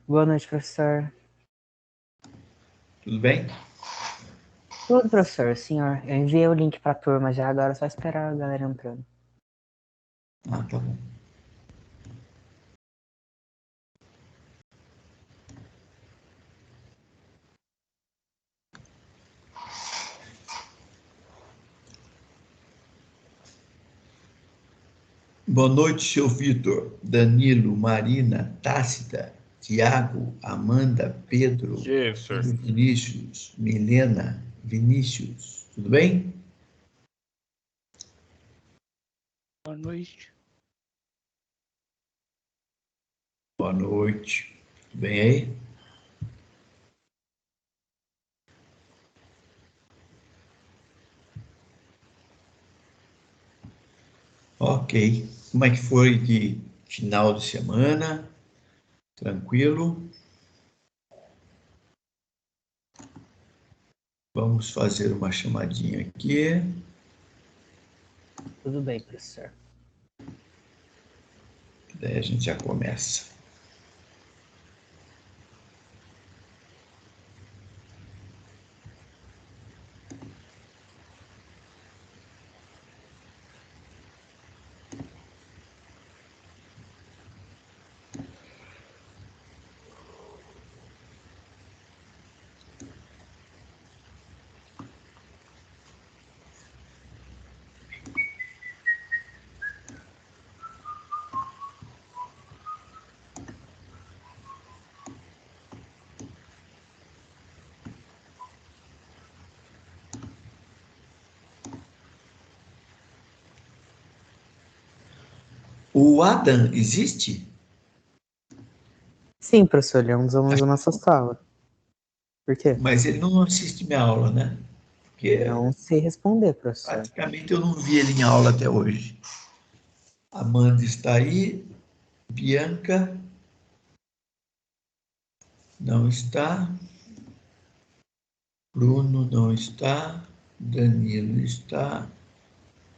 Boa noite, professor. Tudo bem? Tudo, professor. Senhor, eu enviei o link para a turma já, agora é só esperar a galera entrando. Ah, tá bom. Boa noite, seu Vitor, Danilo, Marina, Tácita, Tiago, Amanda, Pedro, Que, professor? Vinícius, Milena, Vinícius. Tudo bem? Boa noite. Boa noite. Tudo bem aí? Ok. Como é que foi de final de semana? Tranquilo? Vamos fazer uma chamadinha aqui. Tudo bem, professor. Daí a gente já começa. O Adam existe? Sim, professor, ele é um dos alunos da nossa sala. Por quê? Mas ele não assiste minha aula, né? Porque Não sei responder, professor. praticamente eu não vi ele em aula até hoje. Amanda está aí, Bianca não está, Bruno não está, Danilo está,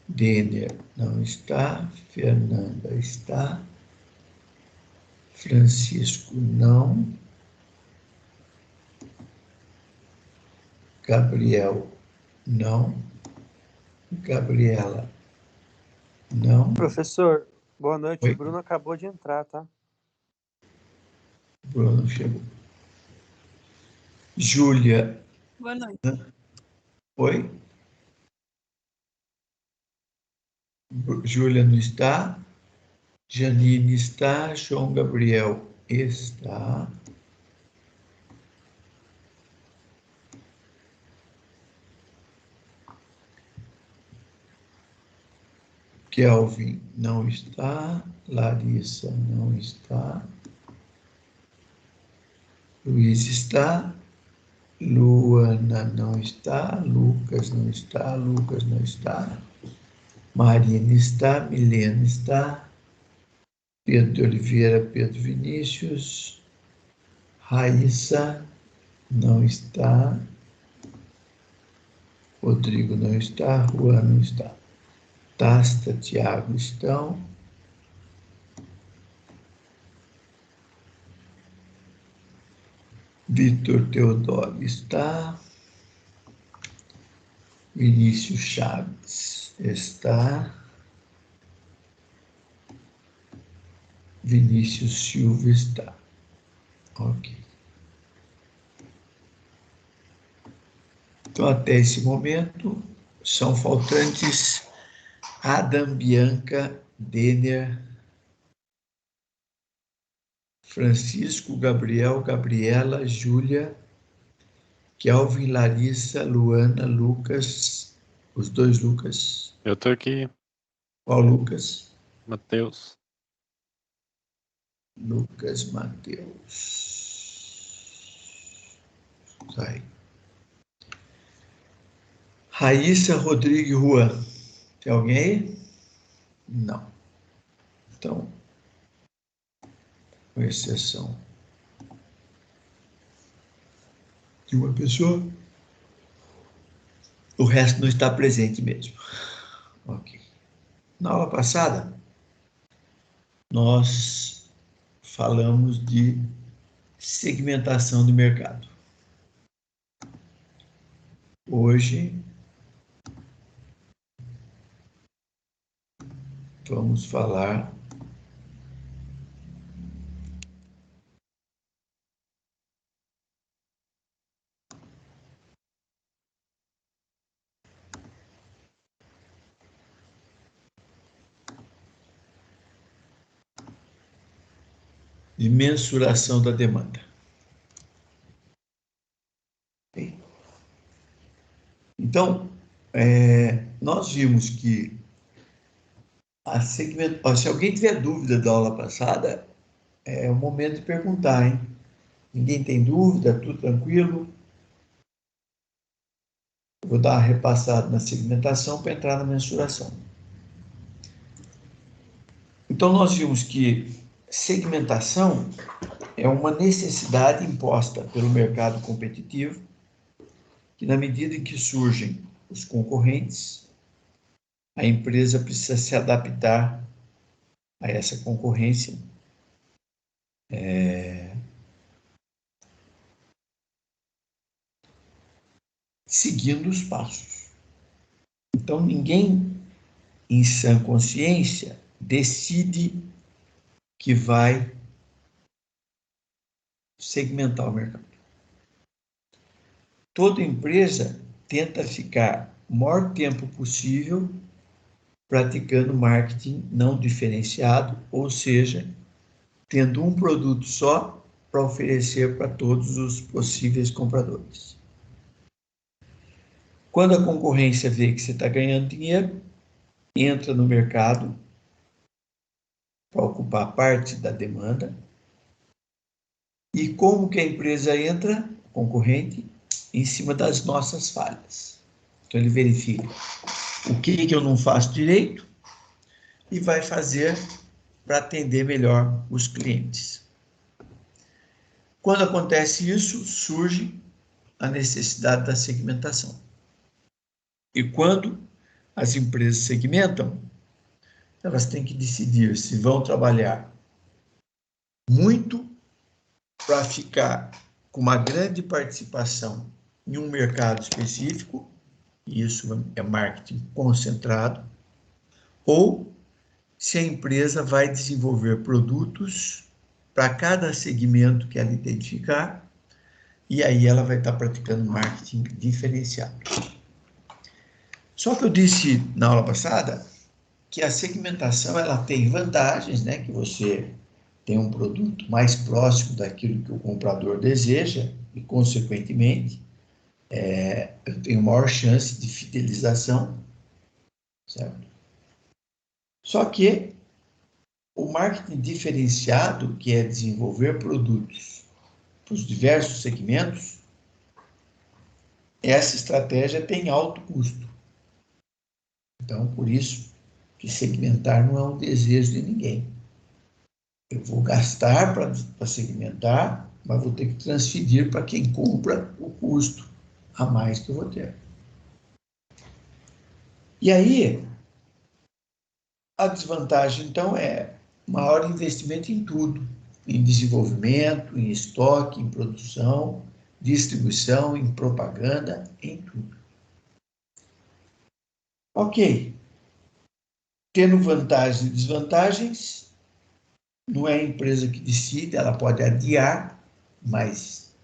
Denner não está, Fernanda está, Francisco não, Gabriel não, Gabriela não. Professor, boa noite. O Oi, Bruno acabou de entrar, tá? Bruno chegou. Júlia, Boa noite. oi? Júlia não está, Janine está, João Gabriel está, Kelvin não está, Larissa não está, Luiz está, Luana não está, Lucas não está, Lucas não está, Marina está, Milena está, Pedro de Oliveira, Pedro Vinícius, Raíssa não está, Rodrigo não está, Juan não está, Tasta, Tiago estão, Vitor Teodoro está, Vinícius Chaves está, Vinícius Silva está. Ok. Então, até esse momento, são faltantes Adam, Bianca, Denner, Francisco, Gabriel, Gabriela, Júlia, Kelvin, Larissa, Luana, Lucas, os dois Lucas. Eu tô aqui, Qual Lucas? Matheus. Lucas Mateus. Sai. Raíssa, Rodrigo e Juan. Tem alguém aí? Não. Então, com exceção de uma pessoa, o resto não está presente mesmo. Ok. Na aula passada, nós falamos de segmentação do mercado. Hoje, vamos falar de mensuração da demanda. Então, nós vimos que se alguém tiver dúvida da aula passada, é o momento de perguntar, hein? Ninguém tem dúvida, tudo tranquilo? Eu vou dar uma repassada na segmentação para entrar na mensuração. Então, nós vimos que segmentação é uma necessidade imposta pelo mercado competitivo, que na medida em que surgem os concorrentes, a empresa precisa se adaptar a essa concorrência, seguindo os passos. Então, ninguém, em sã consciência, decide que vai segmentar o mercado. Toda empresa tenta ficar o maior tempo possível praticando marketing não diferenciado, ou seja, tendo um produto só para oferecer para todos os possíveis compradores. Quando a concorrência vê que você está ganhando dinheiro, entra no mercado para ocupar parte da demanda. E como que a empresa entra, concorrente, em cima das nossas falhas. Então ele verifica o que eu não faço direito e vai fazer para atender melhor os clientes. Quando acontece isso, surge a necessidade da segmentação. E quando as empresas segmentam, elas têm que decidir se vão trabalhar muito para ficar com uma grande participação em um mercado específico, e isso é marketing concentrado, ou se a empresa vai desenvolver produtos para cada segmento que ela identificar, e aí ela vai estar praticando marketing diferenciado. Só que eu disse na aula passada que a segmentação ela tem vantagens, né? Que você tem um produto mais próximo daquilo que o comprador deseja e, consequentemente, eu tenho maior chance de fidelização, certo? Só que o marketing diferenciado, que é desenvolver produtos para os diversos segmentos, essa estratégia tem alto custo. Então, por isso que segmentar não é um desejo de ninguém. Eu vou gastar para segmentar, mas vou ter que transferir para quem compra o custo a mais que eu vou ter. E aí, a desvantagem, então, é maior investimento em tudo, em desenvolvimento, em estoque, em produção, distribuição, em propaganda, em tudo. Ok. Tendo vantagens e desvantagens, não é a empresa que decide, ela pode adiar, mas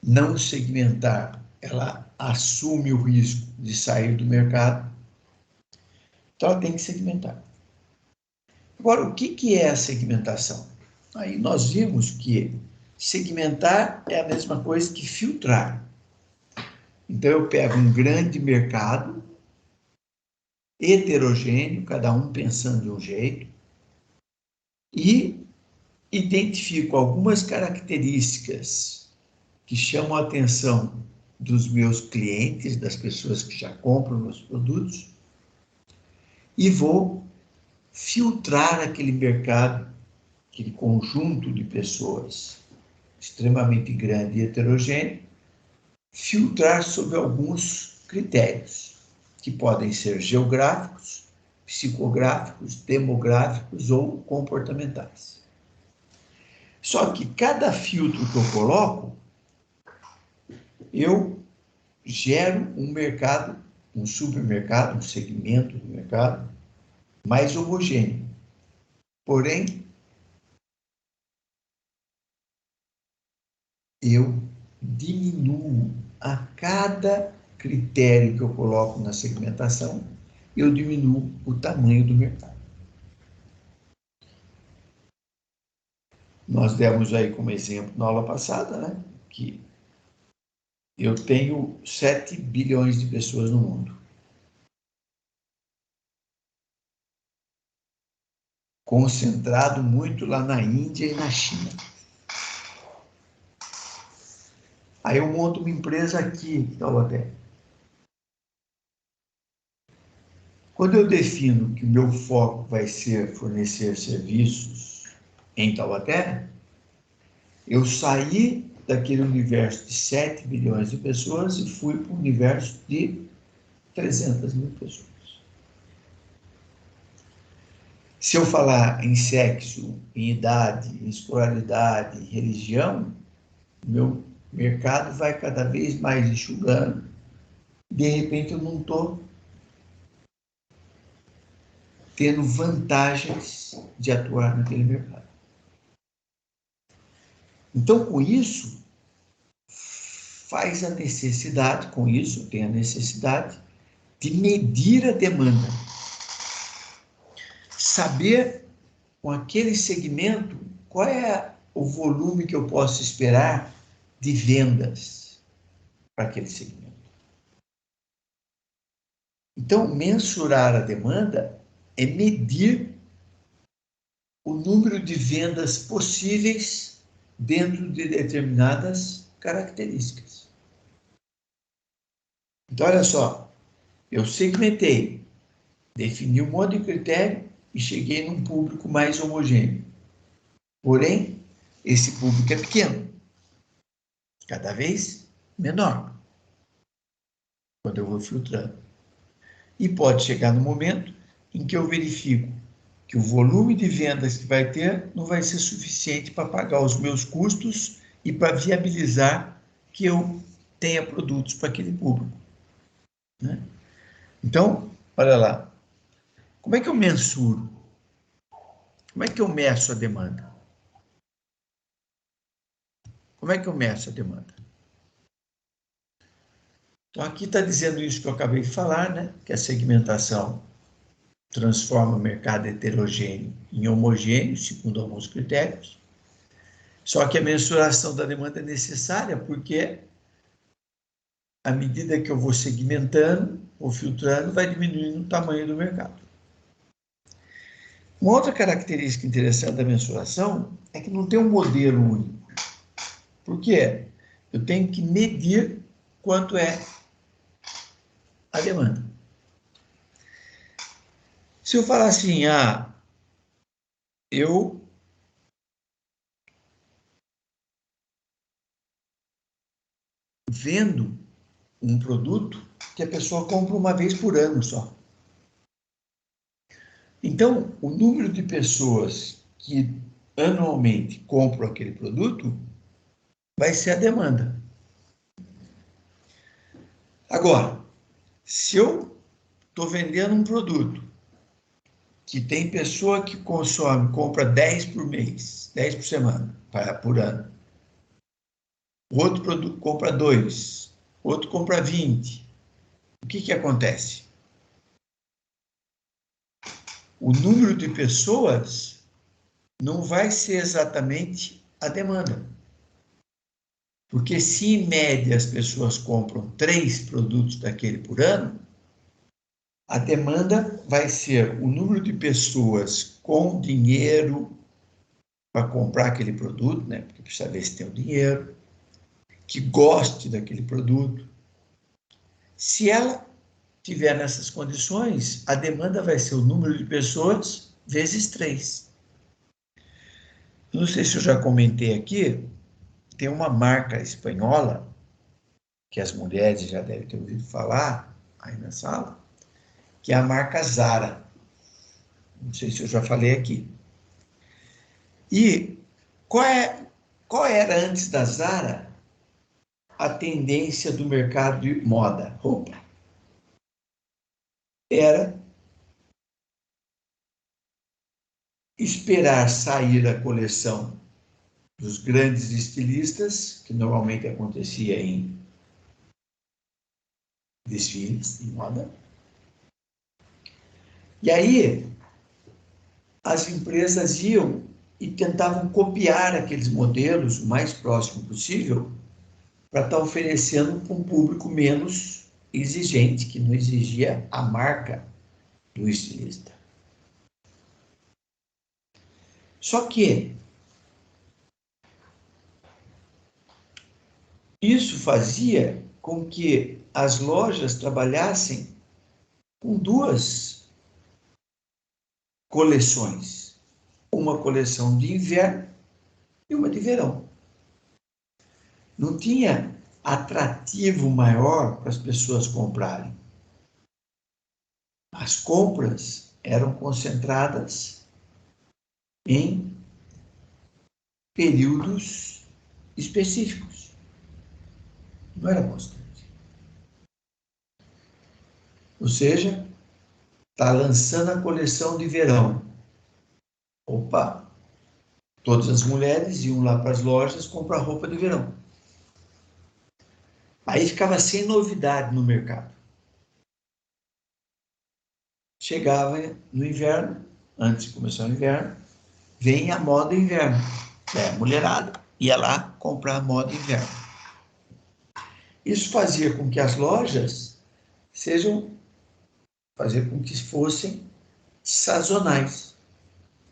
não segmentar, ela assume o risco de sair do mercado. Então, ela tem que segmentar. Agora, o que é a segmentação? Aí nós vimos que segmentar é a mesma coisa que filtrar. Então, eu pego um grande mercado, heterogêneo, cada um pensando de um jeito, e identifico algumas características que chamam a atenção dos meus clientes, das pessoas que já compram meus produtos, e vou filtrar aquele mercado, aquele conjunto de pessoas extremamente grande e heterogêneo, filtrar sobre alguns critérios, que podem ser geográficos, psicográficos, demográficos ou comportamentais. Só que cada filtro que eu coloco, eu gero um mercado, um supermercado, um segmento do mercado mais homogêneo. Porém, eu diminuo a cada critério que eu coloco na segmentação, eu diminuo o tamanho do mercado. Nós demos aí como exemplo na aula passada, né, que eu tenho 7 bilhões de pessoas no mundo. Concentrado muito lá na Índia e na China. Aí eu monto uma empresa aqui em Taubaté. Quando eu defino que o meu foco vai ser fornecer serviços em Taubaté, eu saí daquele universo de 7 bilhões de pessoas e fui para o universo de 300 mil pessoas. Se eu falar em sexo, em idade, em escolaridade, em religião, meu mercado vai cada vez mais enxugando. De repente eu não estou tendo vantagens de atuar naquele mercado. Então, com isso, faz a necessidade, com isso tem a necessidade de medir a demanda. Saber com aquele segmento qual é o volume que eu posso esperar de vendas para aquele segmento. Então, mensurar a demanda é medir o número de vendas possíveis dentro de determinadas características. Então, olha só, eu segmentei, defini um monte de critério e cheguei num público mais homogêneo. Porém, esse público é pequeno, cada vez menor, quando eu vou filtrando. E pode chegar no momento em que eu verifico que o volume de vendas que vai ter não vai ser suficiente para pagar os meus custos e para viabilizar que eu tenha produtos para aquele público, né? Então, olha lá, como é que eu mensuro? Como é que eu meço a demanda? Como é que eu meço a demanda? Então, aqui está dizendo isso que eu acabei de falar, né? Que a segmentação transforma o mercado heterogêneo em homogêneo, segundo alguns critérios. Só que a mensuração da demanda é necessária porque, à medida que eu vou segmentando ou filtrando, vai diminuindo o tamanho do mercado. Uma outra característica interessante da mensuração é que não tem um modelo único. Por quê? Eu tenho que medir quanto é a demanda. Se eu falar assim, eu vendo um produto que a pessoa compra uma vez por ano só. Então, o número de pessoas que anualmente compram aquele produto vai ser a demanda. Agora, se eu estou vendendo um produto que tem pessoa que consome, compra 10 por mês, 10 por semana, por ano, outro produto compra 2, outro compra 20, o que acontece? O número de pessoas não vai ser exatamente a demanda. Porque se em média as pessoas compram 3 produtos daquele por ano, a demanda vai ser o número de pessoas com dinheiro para comprar aquele produto, né? Porque precisa ver se tem o dinheiro, que goste daquele produto. Se ela tiver nessas condições, a demanda vai ser o número de pessoas vezes 3. Não sei se eu já comentei aqui, tem uma marca espanhola, que as mulheres já devem ter ouvido falar aí na sala, que é a marca Zara. Não sei se eu já falei aqui. E Qual era antes da Zara a tendência do mercado de moda, roupa? Era esperar sair a coleção dos grandes estilistas, que normalmente acontecia em desfiles de moda. E aí, as empresas iam e tentavam copiar aqueles modelos o mais próximo possível para estar oferecendo para um público menos exigente, que não exigia a marca do estilista. Só que isso fazia com que as lojas trabalhassem com duas coleções, uma coleção de inverno e uma de verão. Não tinha atrativo maior para as pessoas comprarem. As compras eram concentradas em períodos específicos. Não era constante. Ou seja, está lançando a coleção de verão. Opa, todas as mulheres iam lá para as lojas comprar roupa de verão. Aí ficava sem novidade no mercado. Chegava no inverno, antes de começar o inverno, vem a moda inverno. A mulherada ia lá comprar a moda inverno. Isso fazia com que as lojas fazer com que fossem sazonais.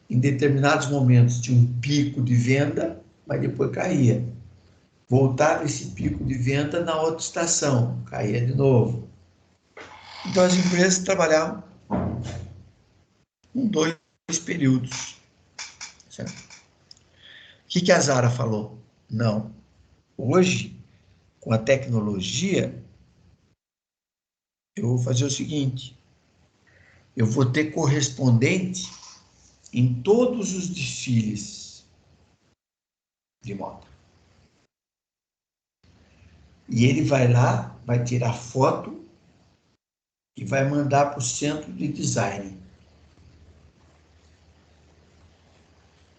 Em determinados momentos tinha um pico de venda, mas depois caía. Voltava esse pico de venda na outra estação, caía de novo. Então as empresas trabalhavam com dois períodos. Certo? O que a Zara falou? Não. Hoje, com a tecnologia, eu vou fazer o seguinte: eu vou ter correspondente em todos os desfiles de moda. E ele vai lá, vai tirar foto e vai mandar para o centro de design,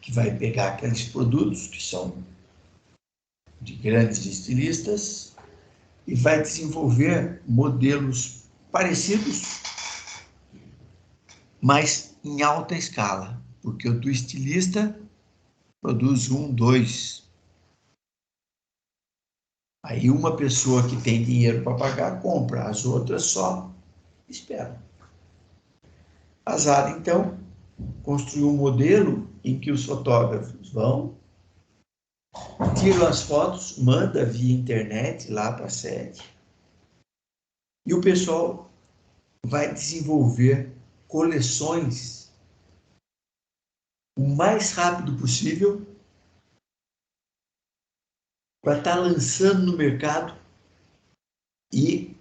que vai pegar aqueles produtos que são de grandes estilistas e vai desenvolver modelos parecidos, mas em alta escala, porque o do estilista produz 1, 2. Aí uma pessoa que tem dinheiro para pagar compra, as outras só esperam. A Zara, então, construiu um modelo em que os fotógrafos vão, tiram as fotos, manda via internet lá para a sede, e o pessoal vai desenvolver coleções o mais rápido possível para estar lançando no mercado e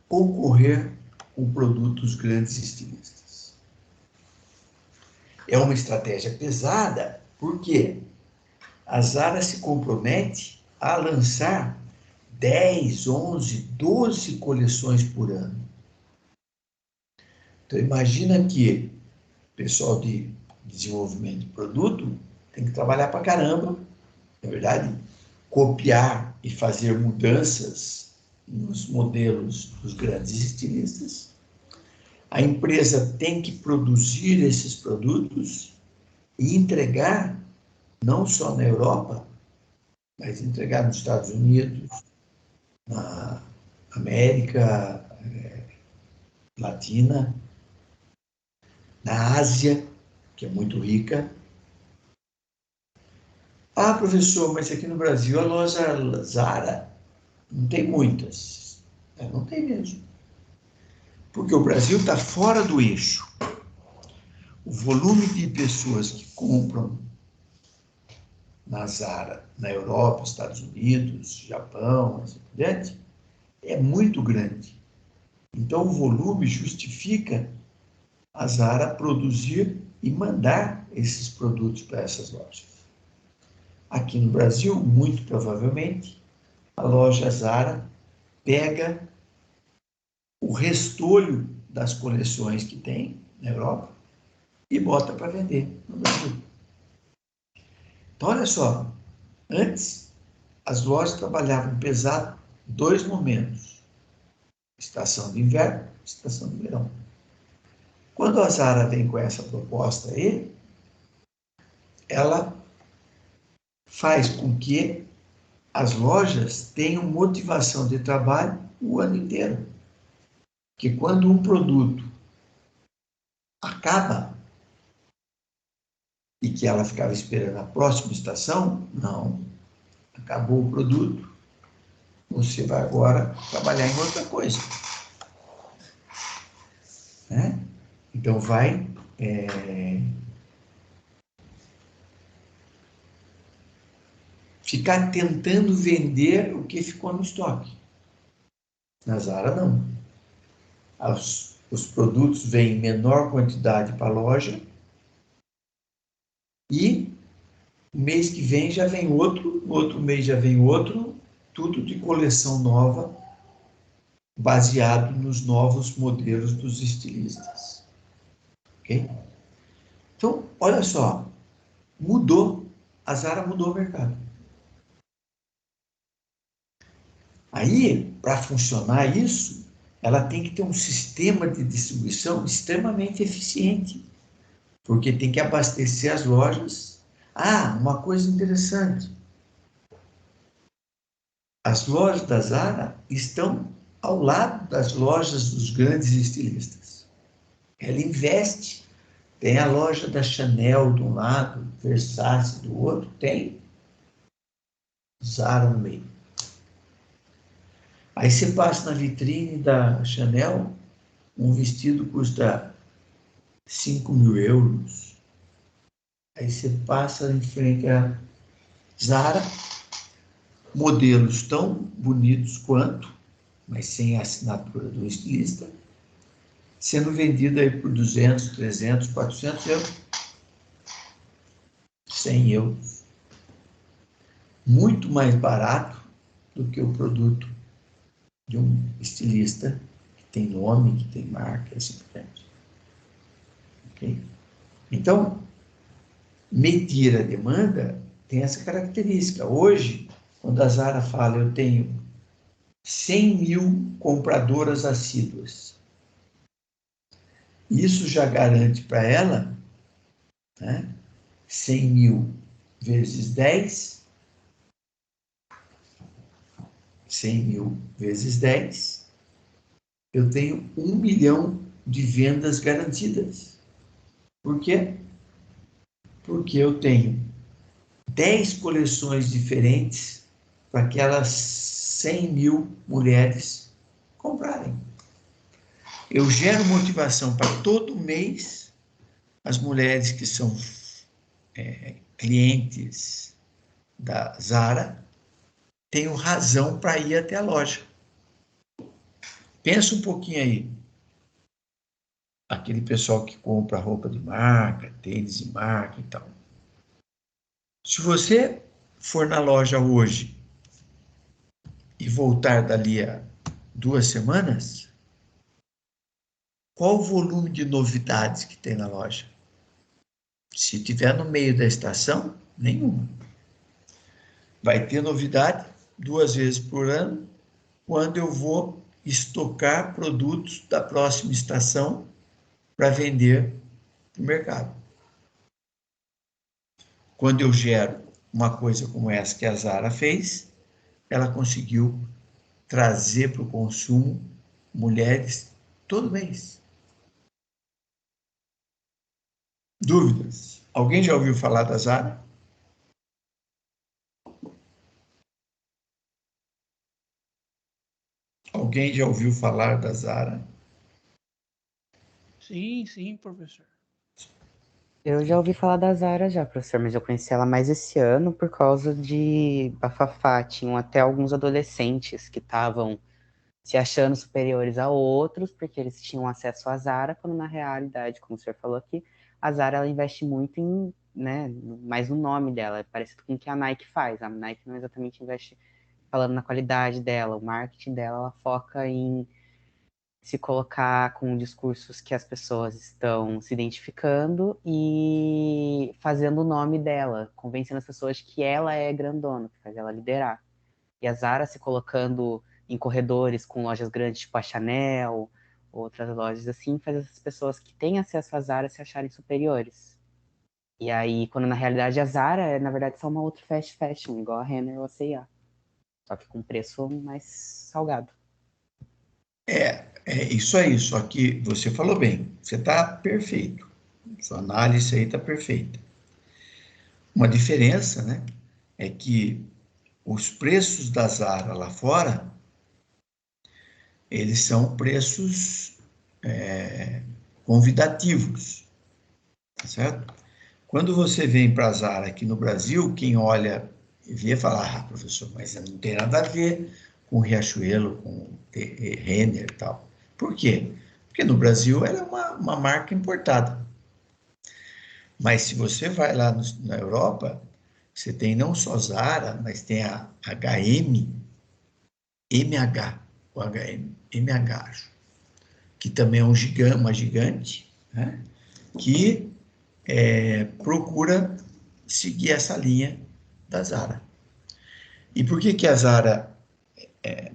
concorrer com produtos grandes estilistas. É uma estratégia pesada, porque a Zara se compromete a lançar 10, 11, 12 coleções por ano. Então, imagina que o pessoal de desenvolvimento de produto tem que trabalhar para caramba, na verdade, copiar e fazer mudanças nos modelos dos grandes estilistas. A empresa tem que produzir esses produtos e entregar, não só na Europa, mas entregar nos Estados Unidos, na América Latina, na Ásia, que é muito rica. Ah, professor, mas aqui no Brasil a loja Zara não tem muitas. Não tem mesmo. Porque o Brasil está fora do eixo. O volume de pessoas que compram na Zara, na Europa, Estados Unidos, Japão, assim por diante, é muito grande. Então, o volume justifica a Zara produzir e mandar esses produtos para essas lojas. aqui no Brasil, muito provavelmente, a loja Zara pega o restolho das coleções que tem na Europa e bota para vender no Brasil. Então, olha só, antes as lojas trabalhavam pesado dois momentos: estação de inverno, estação de verão. Quando a Zara vem com essa proposta aí, ela faz com que as lojas tenham motivação de trabalho o ano inteiro. Que quando um produto acaba e que ela ficava esperando a próxima estação, não, acabou o produto, você vai agora trabalhar em outra coisa. Né? Então vai ficar tentando vender o que ficou no estoque. Na Zara, não. Os produtos vêm em menor quantidade para a loja e o mês que vem já vem outro, no outro mês já vem outro, tudo de coleção nova, baseado nos novos modelos dos estilistas. Ok? Então, olha só, mudou, a Zara mudou o mercado. Aí, para funcionar isso, ela tem que ter um sistema de distribuição extremamente eficiente, porque tem que abastecer as lojas. Ah, uma coisa interessante. As lojas da Zara estão ao lado das lojas dos grandes estilistas. Ela investe. Tem a loja da Chanel de um lado, Versace do outro, tem Zara no meio. Aí você passa na vitrine da Chanel, um vestido custa 5.000 euros. Aí você passa em frente à Zara, modelos tão bonitos quanto, mas sem a assinatura do estilista, sendo vendido aí por 200, 300, 400 euros, 100 euros. Muito mais barato do que o produto de um estilista que tem nome, que tem marca, assim por diante. Okay? Então, medir a demanda tem essa característica. Hoje, quando a Zara fala, eu tenho 100.000 compradoras assíduas, isso já garante para ela, né, 100.000 vezes 10, 100.000 vezes 10, eu tenho 1 milhão de vendas garantidas. Por quê? Porque eu tenho 10 coleções diferentes para aquelas 100.000 mulheres comprarem. Eu gero motivação para todo mês as mulheres que são clientes da Zara tenham razão para ir até a loja. Pensa um pouquinho aí. Aquele pessoal que compra roupa de marca, tênis de marca e tal. Se você for na loja hoje e voltar dali a 2 semanas, qual o volume de novidades que tem na loja? Se tiver no meio da estação, nenhuma. Vai ter novidade 2 vezes por ano, quando eu vou estocar produtos da próxima estação para vender no mercado. Quando eu gero uma coisa como essa que a Zara fez, ela conseguiu trazer para o consumo mulheres todo mês. Dúvidas? Alguém já ouviu falar da Zara? Alguém já ouviu falar da Zara? Sim, sim, professor. Eu já ouvi falar da Zara já, professor, mas eu conheci ela mais esse ano por causa de bafafá. Tinham até alguns adolescentes que estavam se achando superiores a outros, porque eles tinham acesso à Zara, quando na realidade, como o senhor falou aqui, a Zara ela investe muito em né, mais no nome dela, é parecido com o que a Nike faz. A Nike não exatamente investe falando na qualidade dela, o marketing dela, ela foca em se colocar com discursos que as pessoas estão se identificando e fazendo o nome dela, convencendo as pessoas que ela é grandona, que faz ela liderar. E a Zara se colocando em corredores com lojas grandes, tipo a Chanel, outras lojas assim, faz essas pessoas que têm acesso à Zara se acharem superiores. E aí, quando na realidade a Zara é, na verdade, só uma outra fast fashion, igual a Renner ou a C&A. Só que com preço mais salgado. É isso aí, só que você falou bem, você está perfeito. Sua análise aí está perfeita. Uma diferença, né, é que os preços da Zara lá fora, eles são preços convidativos, tá certo? Quando você vem para a Zara aqui no Brasil, quem olha e vê fala, ah, professor, mas não tem nada a ver com Riachuelo, com Renner e tal. Por quê? Porque no Brasil ela é uma marca importada. Mas se você vai lá na Europa, você tem não só Zara, mas tem a HM, MH, o HM, MH, acho, que também é uma gigante, né? Que procura seguir essa linha da Zara. E por que que a Zara,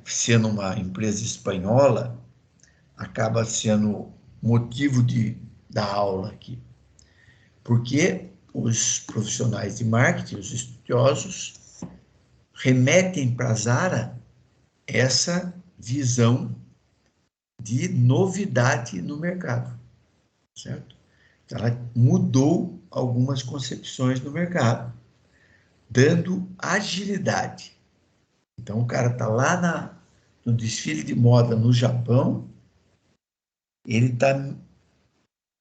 sendo uma empresa espanhola, acaba sendo motivo da aula aqui? Porque os profissionais de marketing, os estudiosos, remetem para a Zara essa visão de novidade no mercado, certo? Ela mudou algumas concepções no mercado, dando agilidade. Então, o cara está lá no desfile de moda no Japão, ele está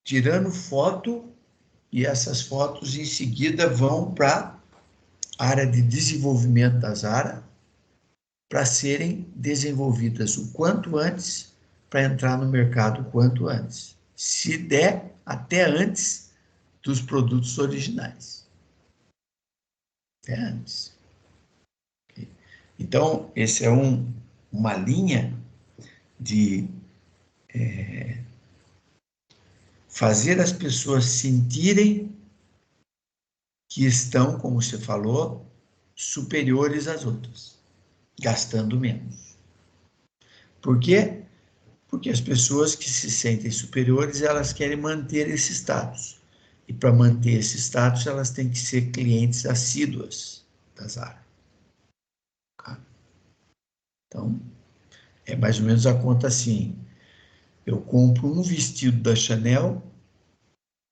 tirando foto e essas fotos em seguida vão para a área de desenvolvimento da Zara para serem desenvolvidas o quanto antes para entrar no mercado o quanto antes. Se der, até antes dos produtos originais. Até antes. Então, esse é uma linha de fazer as pessoas sentirem que estão, como você falou, superiores às outras, gastando menos. Por quê? Porque as pessoas que se sentem superiores, elas querem manter esse status. E para manter esse status, elas têm que ser clientes assíduas da Zara. Então, é mais ou menos a conta assim. Eu compro um vestido da Chanel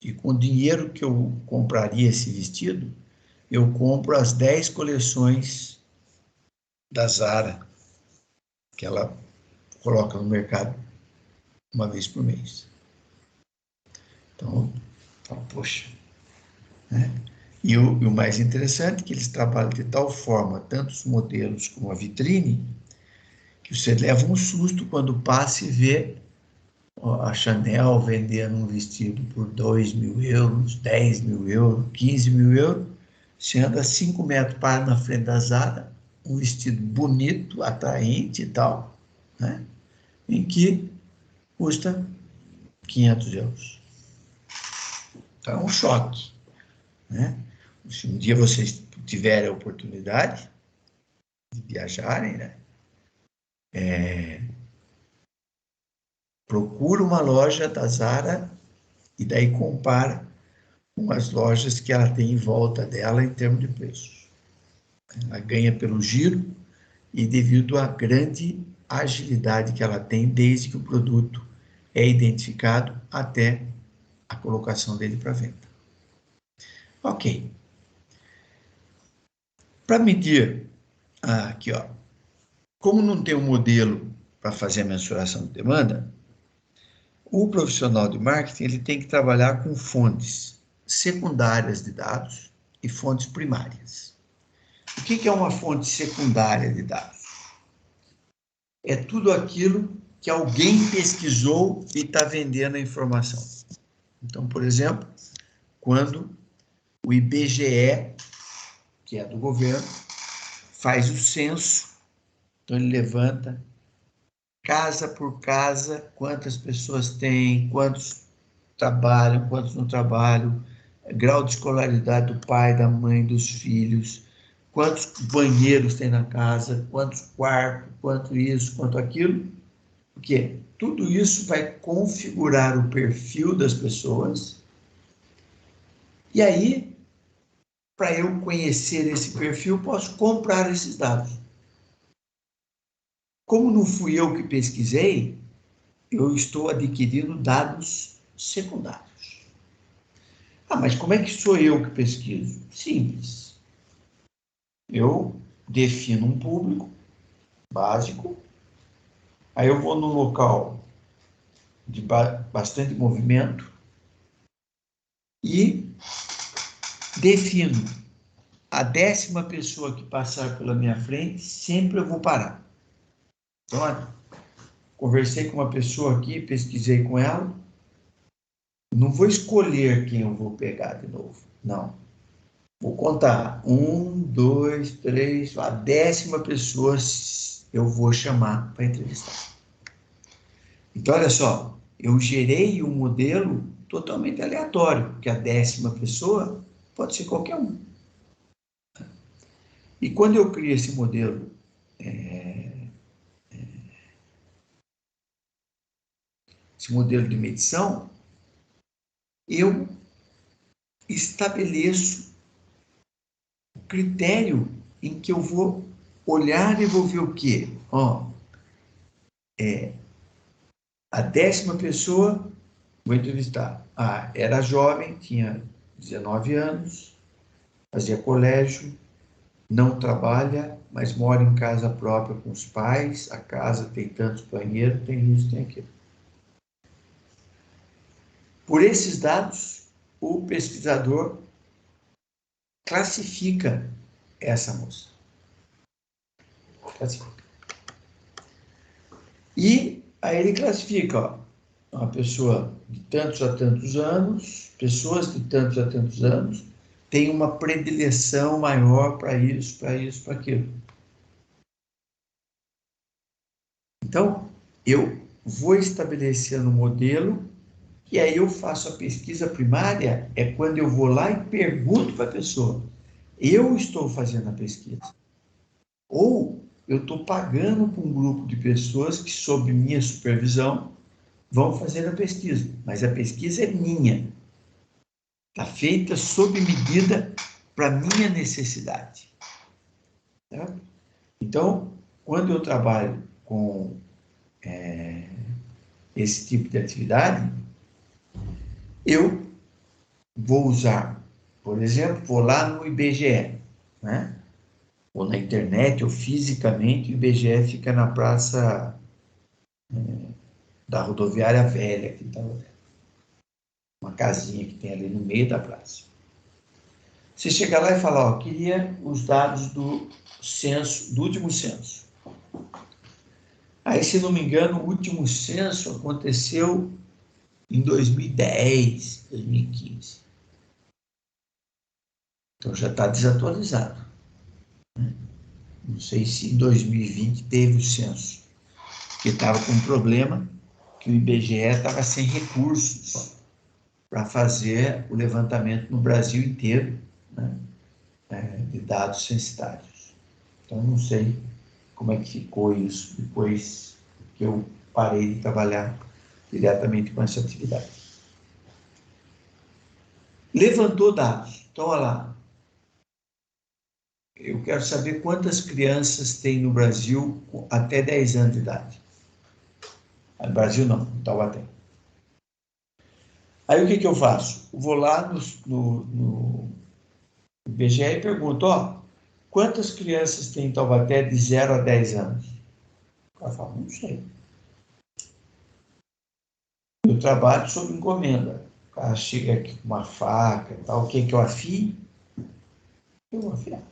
e com o dinheiro que eu compraria esse vestido, eu compro as 10 coleções da Zara, que ela coloca no mercado uma vez por mês. Então, poxa. Né? E o mais interessante é que eles trabalham de tal forma, tanto os modelos como a vitrine, que você leva um susto quando passa e vê a Chanel vendendo um vestido por 2.000 euros, 10.000 euros, 15.000 euros. Você anda 5 metros, para na frente da Zara, um vestido bonito, atraente e tal, né? Em que custa 500 euros. Então é um choque, né? Se um dia vocês tiverem a oportunidade de viajarem, né? Procura uma loja da Zara e daí compara com as lojas que ela tem em volta dela em termos de preços. Ela ganha pelo giro e devido à grande agilidade que ela tem desde que o produto é identificado até a colocação dele para venda. Ok. Para medir, aqui, ó, como não tem um modelo para fazer a mensuração de demanda, o profissional de marketing ele tem que trabalhar com fontes secundárias de dados e fontes primárias. O que é uma fonte secundária de dados? É tudo aquilo que alguém pesquisou e está vendendo a informação. Então, por exemplo, quando o IBGE, que é do governo, faz o censo, então ele levanta casa por casa quantas pessoas tem, quantos trabalham, quantos não trabalham, grau de escolaridade do pai, da mãe, dos filhos, quantos banheiros tem na casa, quantos quartos, quanto isso, quanto aquilo, porque tudo isso vai configurar o perfil das pessoas, e aí, para eu conhecer esse perfil, posso comprar esses dados. Como não fui eu que pesquisei, eu estou adquirindo dados secundários. Ah, mas como é que sou eu que pesquiso? Simples. Eu defino um público básico, aí eu vou num local de bastante movimento e defino a 10ª pessoa que passar pela minha frente, sempre eu vou parar. Então, conversei com uma pessoa aqui, pesquisei com ela, não vou escolher quem eu vou pegar de novo, não. Vou contar, 1, 2, 3, a 10ª pessoa eu vou chamar para entrevistar. Então, olha só, eu gerei um modelo totalmente aleatório, porque a 10ª pessoa pode ser qualquer um. E quando eu crio esse modelo, esse modelo de medição, eu estabeleço o critério em que eu vou olhar e vou ver o quê? Ó, a 10ª pessoa, vou entrevistar. Ah, era jovem, tinha 19 anos, fazia colégio, não trabalha, mas mora em casa própria com os pais, a casa tem tantos banheiros, tem isso, tem aquilo. Por esses dados, o pesquisador classifica essa moça. Classifica. E aí ele classifica, ó, uma pessoa de tantos a tantos anos, pessoas de tantos a tantos anos, tem uma predileção maior para isso, para isso, para aquilo. Então, eu vou estabelecendo um modelo e aí eu faço a pesquisa primária, é quando eu vou lá e pergunto para a pessoa. Eu estou fazendo a pesquisa. Ou eu estou pagando para um grupo de pessoas que, sob minha supervisão, vão fazer a pesquisa. Mas a pesquisa é minha. Está feita sob medida para minha necessidade. Tá? Então, quando eu trabalho com esse tipo de atividade, eu vou usar, por exemplo, vou lá no IBGE, né? Ou na internet, ou fisicamente, o IBGE fica na praça da Rodoviária Velha, que está uma casinha que tem ali no meio da praça. Você chega lá e fala, ó, queria os dados do censo, do último censo. Aí, se não me engano, o último censo aconteceu em 2010, 2015. Então já está desatualizado. Não sei se em 2020 teve o censo, porque estava com um problema que o IBGE estava sem recursos para fazer o levantamento no Brasil inteiro, né, de dados censitários. Então, não sei como é que ficou isso depois que eu parei de trabalhar diretamente com essa atividade. Levantou dados. Então, olha lá. Eu quero saber quantas crianças tem no Brasil até 10 anos de idade. No Brasil não, em Taubaté. Aí o que eu faço? Eu vou lá no IBGE e pergunto, ó, quantas crianças tem em Taubaté de 0 a 10 anos? O cara fala, não sei. Eu trabalho sob encomenda. O cara chega aqui com uma faca e tal, o que eu afio? Eu vou afiar.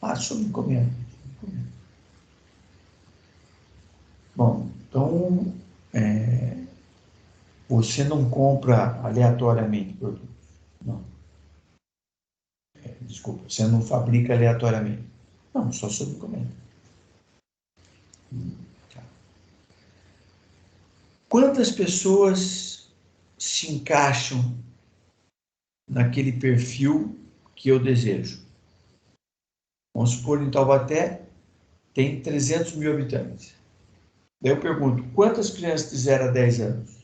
Ah, sob encomenda. Bom, então, Você não compra aleatoriamente produtos. Não. Desculpa, você não fabrica aleatoriamente. Não, só sob encomenda. Tá. Quantas pessoas se encaixam naquele perfil que eu desejo? Vamos supor, em Taubaté tem 300 mil habitantes. Daí eu pergunto, quantas crianças de 0 a 10 anos?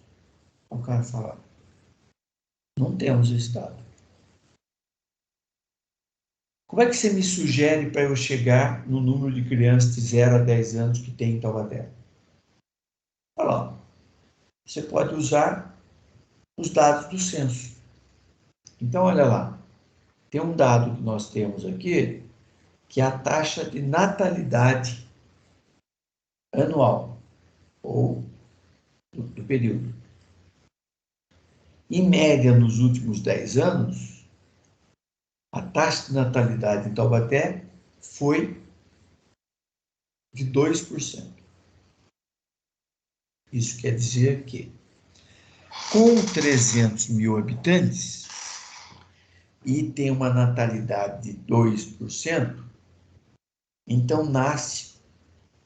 O cara fala, não temos esse dado. Como é que você me sugere para eu chegar no número de crianças de 0 a 10 anos que tem em Taubaté? Fala, ó, você pode usar os dados do censo. Então, olha lá, tem um dado que nós temos aqui, que é a taxa de natalidade anual, ou do período. Em média, nos últimos 10 anos, a taxa de natalidade em Taubaté foi de 2%. Isso quer dizer que, com 300 mil habitantes, e tem uma natalidade de 2%, então nasce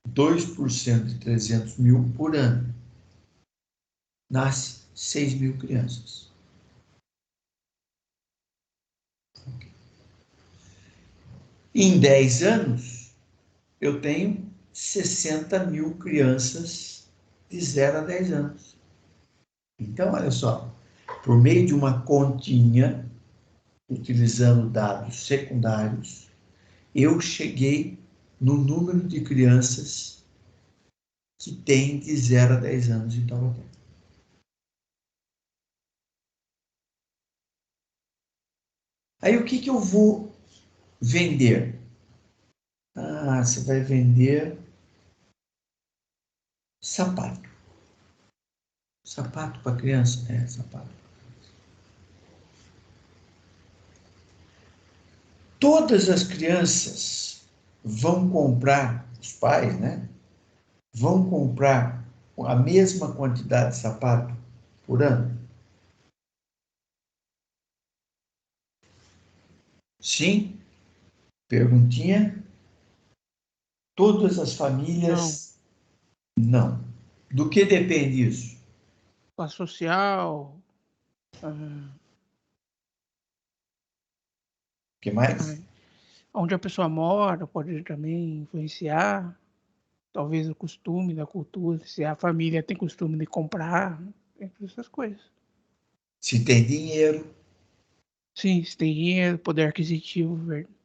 2% de 300 mil por ano. Nasce 6 mil crianças. Em 10 anos, eu tenho 60 mil crianças de 0 a 10 anos. Então, olha só, por meio de uma continha, utilizando dados secundários, eu cheguei no número de crianças que tem de 0 a 10 anos em Taubaté. Aí o que eu vou vender? Ah, você vai vender sapato. Sapato para criança? É, sapato. Todas as crianças vão comprar, os pais, né? Vão comprar a mesma quantidade de sapato por ano? Sim? Perguntinha? Todas as Não. famílias? Não. Do que depende isso? Classe social. ah, O que mais? Onde a pessoa mora pode também influenciar. Talvez o costume da cultura, se a família tem costume de comprar, entre essas coisas. Se tem dinheiro. Sim, se tem dinheiro, poder aquisitivo,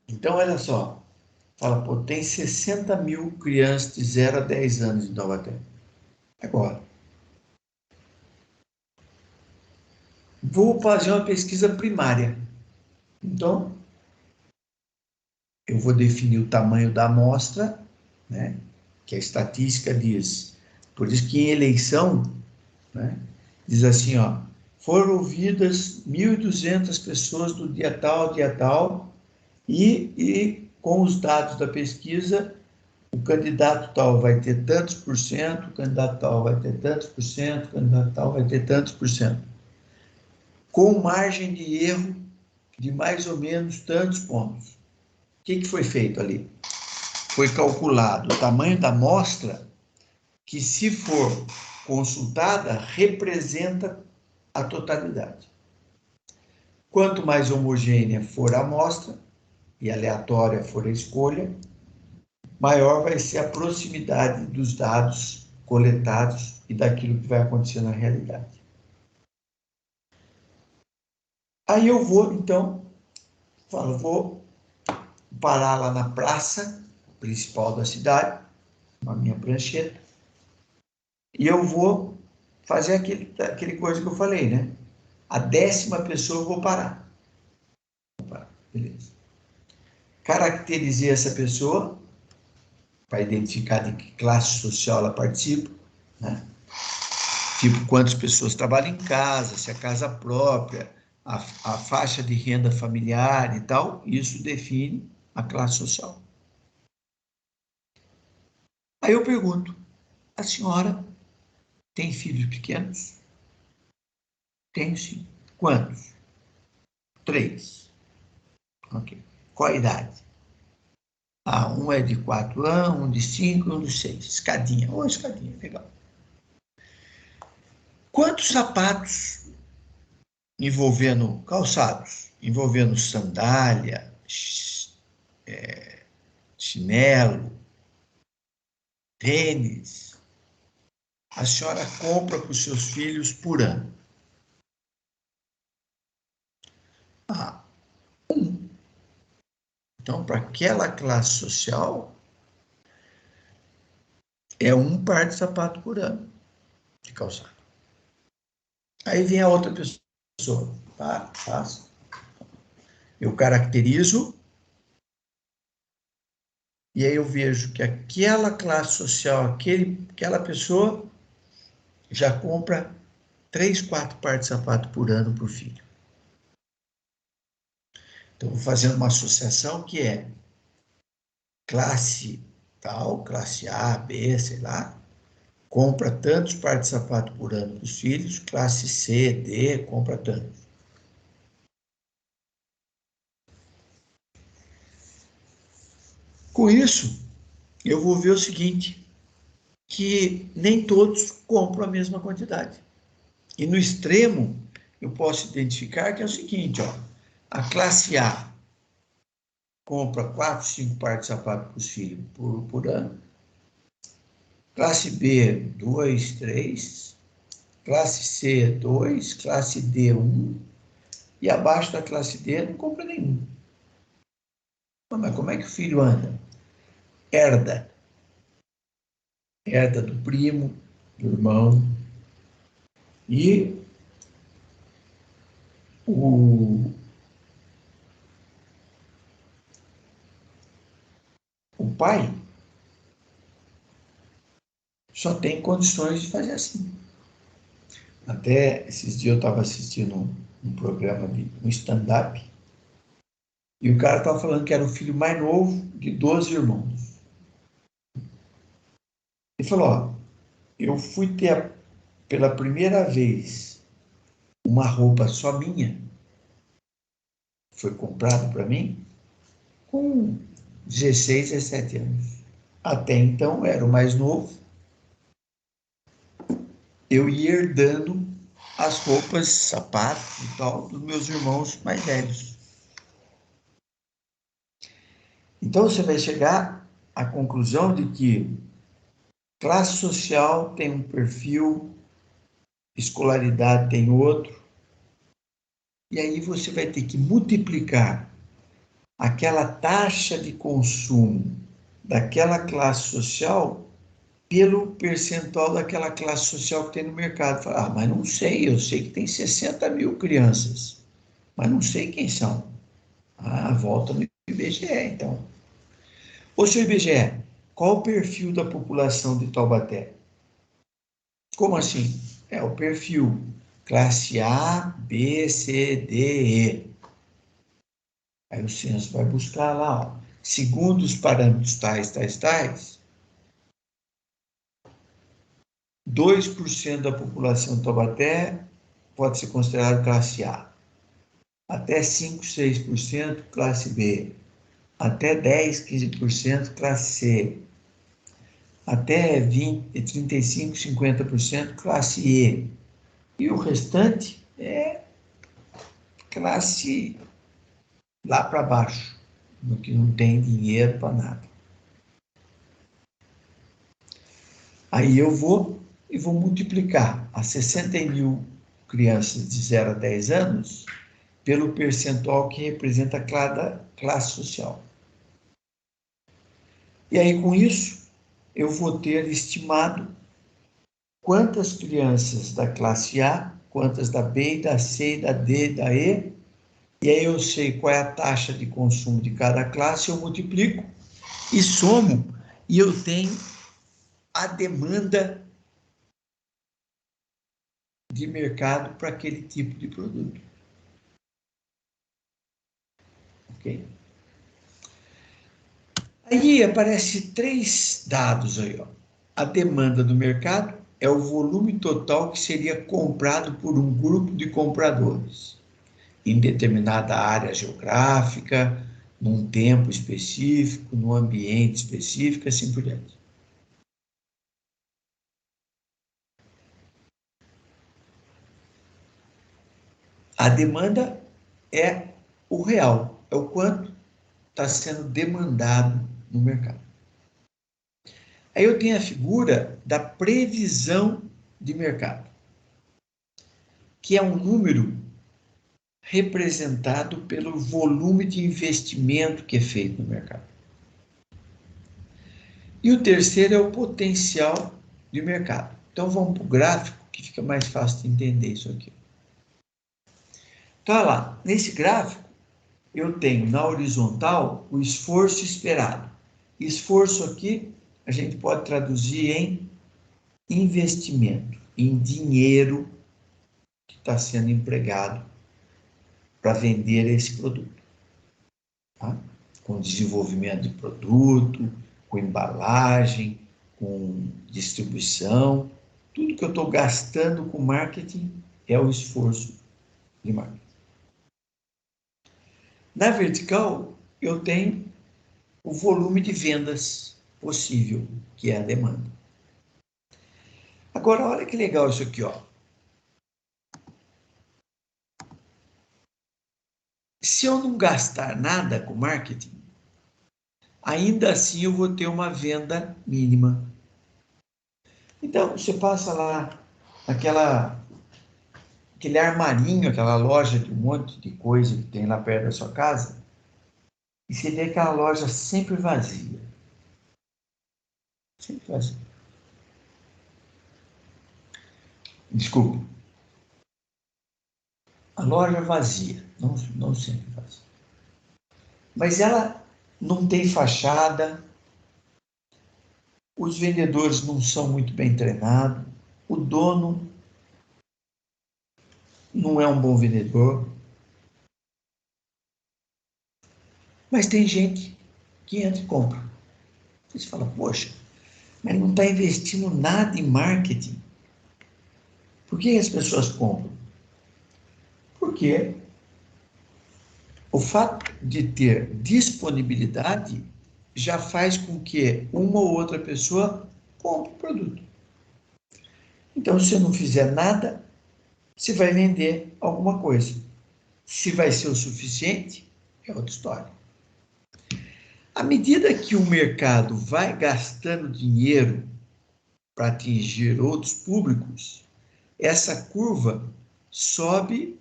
Então, olha só. Fala, pô, tem 60 mil crianças de 0 a 10 anos em Taubaté. Agora, vou fazer uma pesquisa primária. Então, eu vou definir o tamanho da amostra, né? Que a estatística diz. Por isso que em eleição, né? Diz assim, ó, foram ouvidas 1.200 pessoas do dia tal, e com os dados da pesquisa, o candidato tal vai ter tantos por cento, o candidato tal vai ter tantos por cento, o candidato tal vai ter tantos por cento. Com margem de erro de mais ou menos tantos pontos. O que foi feito ali? Foi calculado o tamanho da amostra, que, se for consultada, representa a totalidade. Quanto mais homogênea for a amostra, e aleatória for a escolha, maior vai ser a proximidade dos dados coletados e daquilo que vai acontecer na realidade. Aí eu vou, então, vou parar lá na praça principal da cidade, com a minha prancheta, e eu vou fazer aquele coisa que eu falei, né? A 10ª pessoa eu vou parar. Beleza. Caracterizei essa pessoa, para identificar de que classe social ela participa, né? Tipo, quantas pessoas trabalham em casa, se é casa própria, a faixa de renda familiar e tal, isso define a classe social. Aí eu pergunto, a senhora tem filhos pequenos? Tenho sim. Quantos? 3. Ok. Qual a idade? Um é de 4 anos, um de 5, um de 6. Escadinha. Escadinha, legal. Quantos sapatos envolvendo calçados, envolvendo sandália, chinelo, tênis, a senhora compra para os seus filhos por ano? Então, para aquela classe social, é um par de sapato por ano de calçado. Aí vem a outra pessoa. Faço. Eu caracterizo e aí eu vejo que aquela classe social, aquela pessoa já compra 3, 4 pares de sapato por ano para o filho. Então, vou fazendo uma associação que é classe tal, classe A, B, sei lá, compra tantos pares de sapato por ano para os filhos, classe C, D, compra tantos. Com isso, eu vou ver o seguinte, que nem todos compram a mesma quantidade. E no extremo, eu posso identificar que é o seguinte, ó, a classe A compra 4, 5 pares de sapato para os filhos por ano, classe B, 2, 3, classe C, 2, classe D, 1, e abaixo da classe D não compra nenhum. Mas como é que o filho anda? Herda. Herda do primo, do irmão. E o pai só tem condições de fazer assim. Até esses dias eu estava assistindo um programa de um stand-up e o cara estava falando que era o filho mais novo de 12 irmãos. Ele falou, ó, eu fui ter pela primeira vez uma roupa só minha, foi comprado para mim, com 16, 17 anos. Até então, eu era o mais novo, eu ia herdando as roupas, sapatos e tal, dos meus irmãos mais velhos. Então, você vai chegar à conclusão de que classe social tem um perfil, escolaridade tem outro, e aí você vai ter que multiplicar aquela taxa de consumo daquela classe social pelo percentual daquela classe social que tem no mercado. Fala, mas não sei, eu sei que tem 60 mil crianças, mas não sei quem são. Volta no IBGE, então. Ô, seu IBGE, qual o perfil da população de Taubaté? Como assim? É o perfil classe A, B, C, D, E. Aí o censo vai buscar lá, ó, segundo os parâmetros tais, 2% da população de Taubaté pode ser considerado classe A. Até 5, 6% classe B. Até 10, 15% classe C. Até 20, 35, 50% classe E. E o restante é classe lá para baixo, no que não tem dinheiro para nada. Aí eu vou multiplicar as 60 mil crianças de 0 a 10 anos pelo percentual que representa cada classe social. E aí, com isso, eu vou ter estimado quantas crianças da classe A, quantas da B, da C, da D, da E, e aí eu sei qual é a taxa de consumo de cada classe, eu multiplico e somo, e eu tenho a demanda de mercado para aquele tipo de produto. Ok? Aí aparece 3 dados aí, ó. A demanda do mercado, é o volume total que seria comprado por um grupo de compradores, em determinada área geográfica, num tempo específico, num ambiente específico, assim por diante. A demanda é o real, é o quanto está sendo demandado no mercado. Aí eu tenho a figura da previsão de mercado, que é um número representado pelo volume de investimento que é feito no mercado. E o terceiro é o potencial de mercado. Então vamos para o gráfico, que fica mais fácil de entender isso aqui. Então, olha lá, nesse gráfico, eu tenho na horizontal o esforço esperado. Esforço aqui, a gente pode traduzir em investimento, em dinheiro que está sendo empregado para vender esse produto. Tá? Com desenvolvimento de produto, com embalagem, com distribuição, tudo que eu estou gastando com marketing é o esforço de marketing. Na vertical, eu tenho o volume de vendas possível, que é a demanda. Agora, olha que legal isso aqui, ó. Se eu não gastar nada com marketing, ainda assim eu vou ter uma venda mínima. Então, você passa lá aquele armarinho, aquela loja de um monte de coisa que tem lá perto da sua casa, e você vê aquela loja sempre vazia. Sempre vazia. Desculpa. A loja vazia, não sempre vazia. Mas ela não tem fachada, os vendedores não são muito bem treinados, o dono não é um bom vendedor. Mas tem gente que entra e compra. Você fala, poxa, mas não está investindo nada em marketing. Por que as pessoas compram? Porque o fato de ter disponibilidade já faz com que uma ou outra pessoa compre o produto. Então, se você não fizer nada, você vai vender alguma coisa. Se vai ser o suficiente, é outra história. À medida que o mercado vai gastando dinheiro para atingir outros públicos, essa curva sobe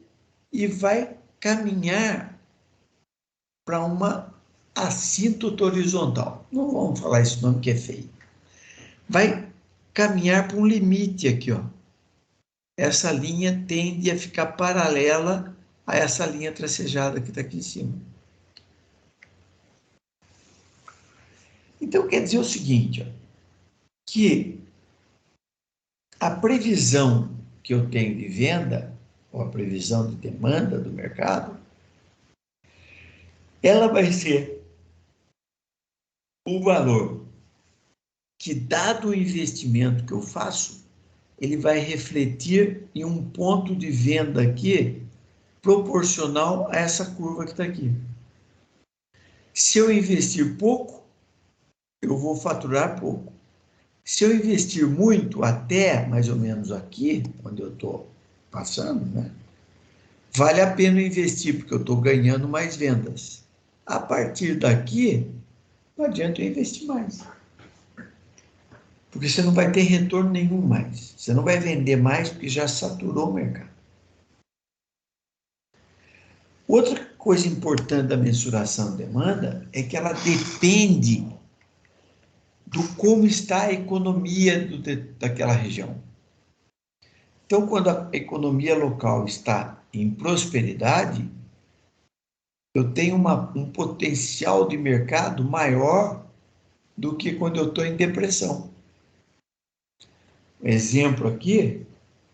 e vai caminhar para uma assíntota horizontal. Não vamos falar esse nome que é feio. Vai caminhar para um limite aqui, ó. Essa linha tende a ficar paralela a essa linha tracejada que está aqui em cima. Então, quer dizer o seguinte, ó, que a previsão que eu tenho de venda, ou a previsão de demanda do mercado, ela vai ser o valor que, dado o investimento que eu faço, ele vai refletir em um ponto de venda aqui proporcional a essa curva que está aqui. Se eu investir pouco, eu vou faturar pouco. Se eu investir muito, até mais ou menos aqui, onde eu estou passando, né? Vale a pena investir, porque eu estou ganhando mais vendas. A partir daqui, não adianta eu investir mais. Porque você não vai ter retorno nenhum mais. Você não vai vender mais, porque já saturou o mercado. Outra coisa importante da mensuração de demanda é que ela depende do como está a economia daquela região. Então, quando a economia local está em prosperidade, eu tenho um potencial de mercado maior do que quando eu estou em depressão. Um exemplo aqui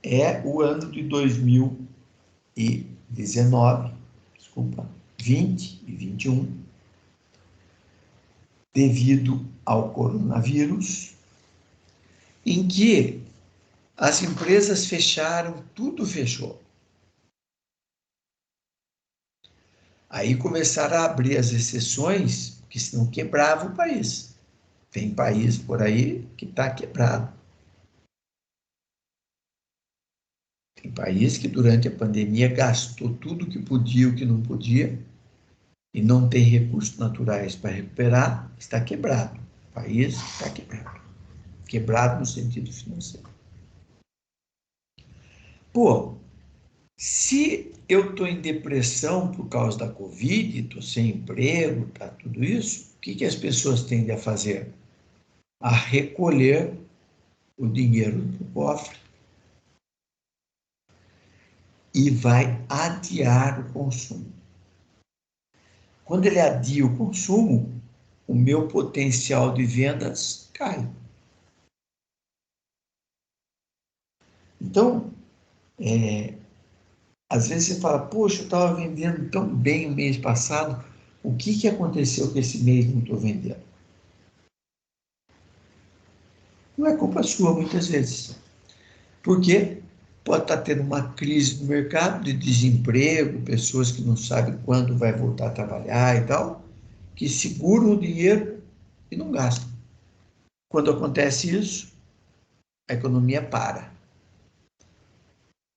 é o ano de 2019, 20 e 21, devido ao coronavírus, em que As empresas fecharam, tudo fechou. Aí começaram a abrir as exceções, porque senão quebrava o país. Tem país por aí que está quebrado. Tem país que durante a pandemia gastou tudo que podia, o que não podia, e não tem recursos naturais para recuperar, está quebrado. O país está quebrado. Quebrado no sentido financeiro. Pô, se eu estou em depressão por causa da Covid, estou sem emprego, tá tudo isso, o que as pessoas tendem a fazer? A recolher o dinheiro do cofre e vai adiar o consumo. Quando ele adia o consumo, o meu potencial de vendas cai. Então, às vezes você fala, poxa, eu estava vendendo tão bem o mês passado, o que aconteceu que esse mês não estou vendendo? Não é culpa sua, muitas vezes. Porque pode estar tendo uma crise no mercado de desemprego, pessoas que não sabem quando vai voltar a trabalhar e tal, que seguram o dinheiro e não gastam. Quando acontece isso, a economia para.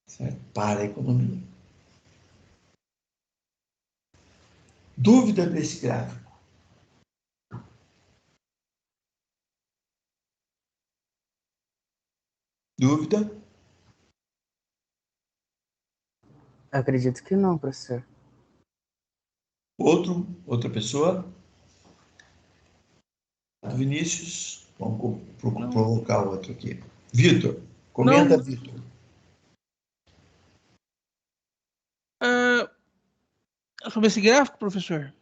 Certo? Para a economia. Dúvida desse gráfico? Dúvida? Acredito que não, professor. Outra pessoa? Vinícius? Vamos Não, provocar outro aqui. Vitor, comenta, não. Vitor. ah, Sobre esse gráfico, professor?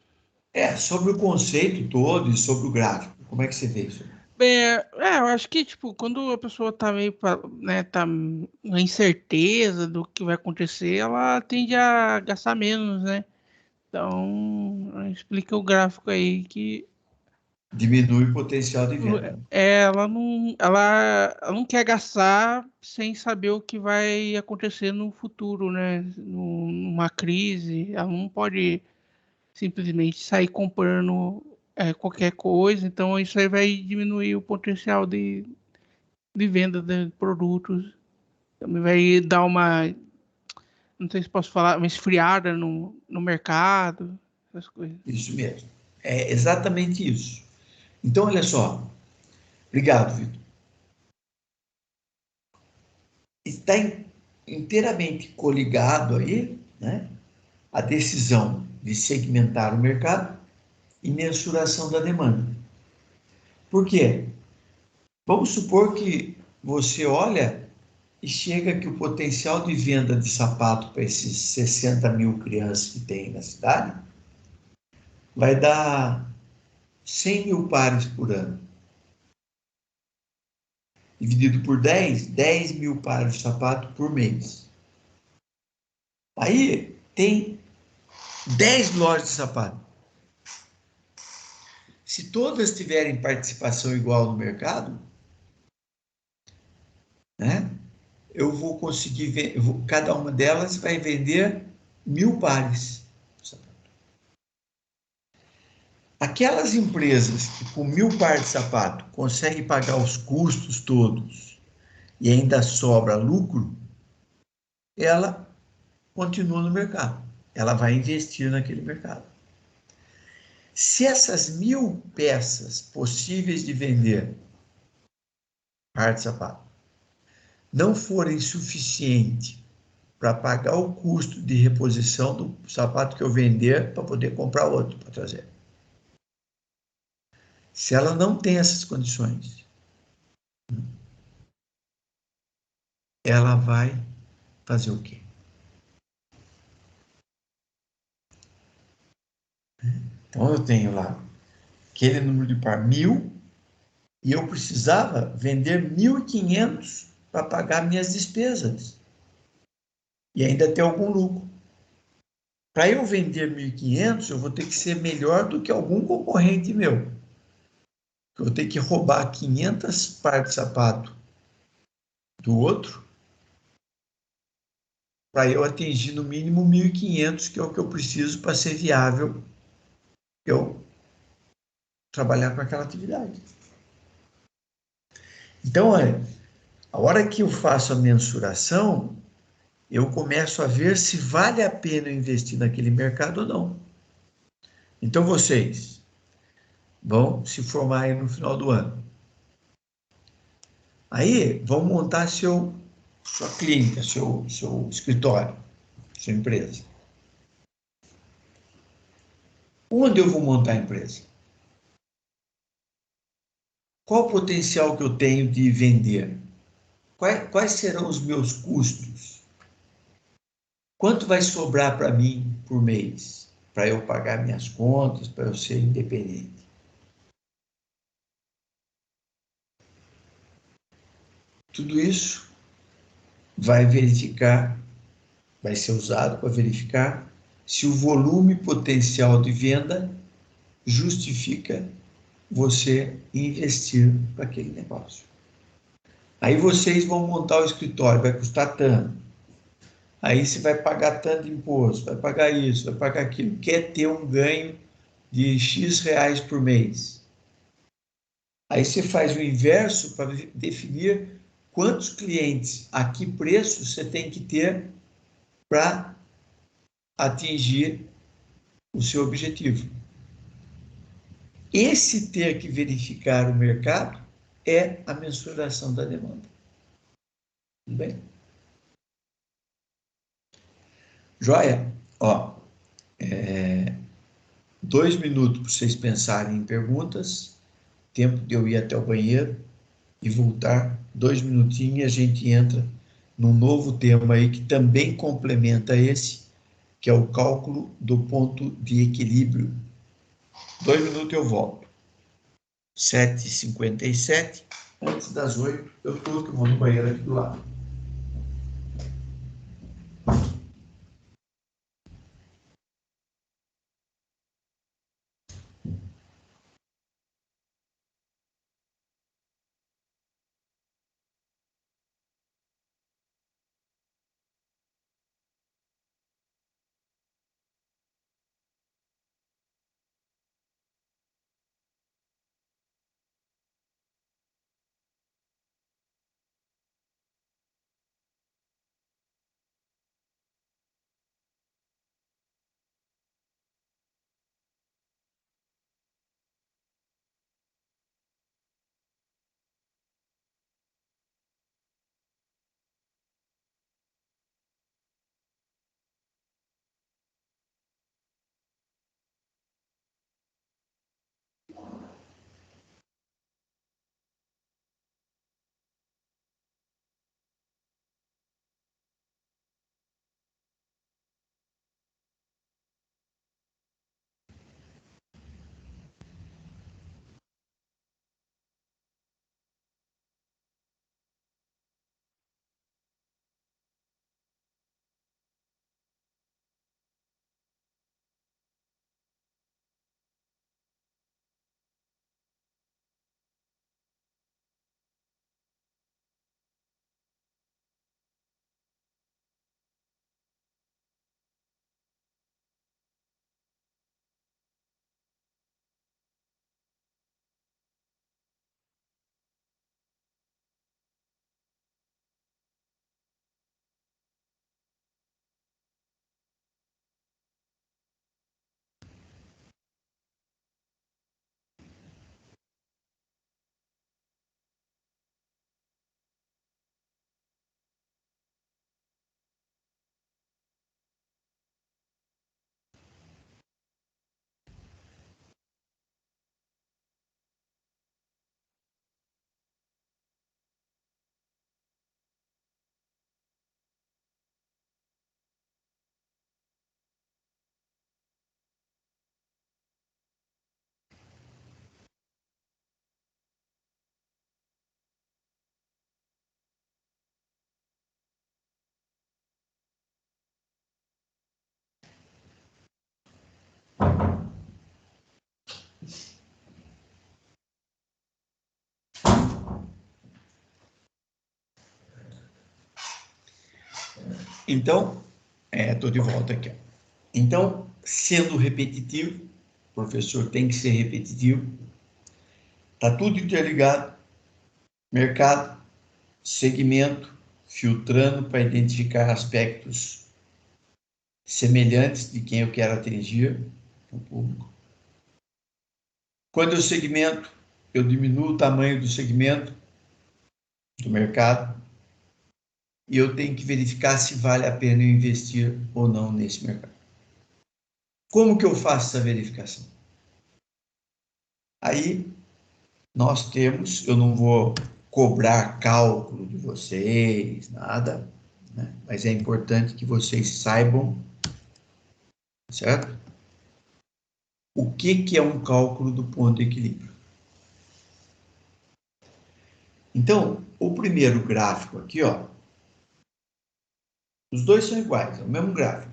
Sobre o conceito todo e sobre o gráfico. Como é que você vê isso? Bem, eu acho que, tipo, quando a pessoa tá meio, né, tá na incerteza do que vai acontecer, ela tende a gastar menos, né? Então, explica o gráfico aí que Diminui o potencial de venda. ela não quer gastar sem saber o que vai acontecer no futuro, né? Numa crise, ela não pode simplesmente sair comprando qualquer coisa, então isso aí vai diminuir o potencial de venda de produtos, também vai dar uma, não sei se posso falar, uma esfriada no mercado, essas coisas. Isso mesmo. É exatamente isso. Então, olha só. Obrigado, Vitor. Está inteiramente coligado aí, né, a decisão de segmentar o mercado e mensuração da demanda. Por quê? Vamos supor que você olha e chega que o potencial de venda de sapato para esses 60 mil crianças que tem na cidade vai dar 100 mil pares por ano. Dividido por 10 mil pares de sapato por mês. Aí tem 10 lojas de sapato. Se todas tiverem participação igual no mercado, né, eu vou conseguir cada uma delas vai vender 1.000 pares. Aquelas empresas que com 1.000 pares de sapato conseguem pagar os custos todos e ainda sobra lucro, ela continua no mercado. Ela vai investir naquele mercado. Se essas 1.000 peças possíveis de vender par de sapato não forem suficientes para pagar o custo de reposição do sapato que eu vender para poder comprar outro para trazer. Se ela não tem essas condições, ela vai fazer o quê? Então eu tenho lá aquele número de par 1.000 e eu precisava vender 1.500 para pagar minhas despesas e ainda ter algum lucro. Para eu vender 1.500, eu vou ter que ser melhor do que algum concorrente meu. Eu vou ter que roubar 500 pares de sapato do outro, para eu atingir no mínimo 1.500, que é o que eu preciso para ser viável eu trabalhar com aquela atividade. Então, olha, a hora que eu faço a mensuração, eu começo a ver se vale a pena investir naquele mercado ou não. Então, vocês vão se formar aí no final do ano. Aí, vão montar sua clínica, seu escritório, sua empresa. Onde eu vou montar a empresa? Qual o potencial que eu tenho de vender? Quais serão os meus custos? Quanto vai sobrar para mim por mês? Para eu pagar minhas contas, para eu ser independente? Tudo isso vai ser usado para verificar se o volume potencial de venda justifica você investir para aquele negócio. Aí vocês vão montar o escritório, vai custar tanto. Aí você vai pagar tanto de imposto, vai pagar isso, vai pagar aquilo. Quer ter um ganho de X reais por mês. Aí você faz o inverso para definir quantos clientes, a que preço você tem que ter para atingir o seu objetivo. Esse ter que verificar o mercado é a mensuração da demanda. Tudo bem? Joia? Ó, 2 minutos para vocês pensarem em perguntas, tempo de eu ir até o banheiro e voltar, 2 minutinhos e a gente entra num novo tema aí que também complementa esse, que é o cálculo do ponto de equilíbrio. 2 minutos eu volto. 7h57, antes das 8, eu estou, que eu vou no banheiro aqui do lado. Então, estou de volta aqui. Então, sendo repetitivo, o professor tem que ser repetitivo, está tudo interligado, mercado, segmento, filtrando para identificar aspectos semelhantes de quem eu quero atingir, o público. Quando eu segmento, eu diminuo o tamanho do segmento, do mercado, e eu tenho que verificar se vale a pena eu investir ou não nesse mercado. Como que eu faço essa verificação? Aí, nós temos, eu não vou cobrar cálculo de vocês, nada, né? Mas é importante que vocês saibam, certo? O que é um cálculo do ponto de equilíbrio. Então, o primeiro gráfico aqui, ó, os dois são iguais, é o mesmo gráfico.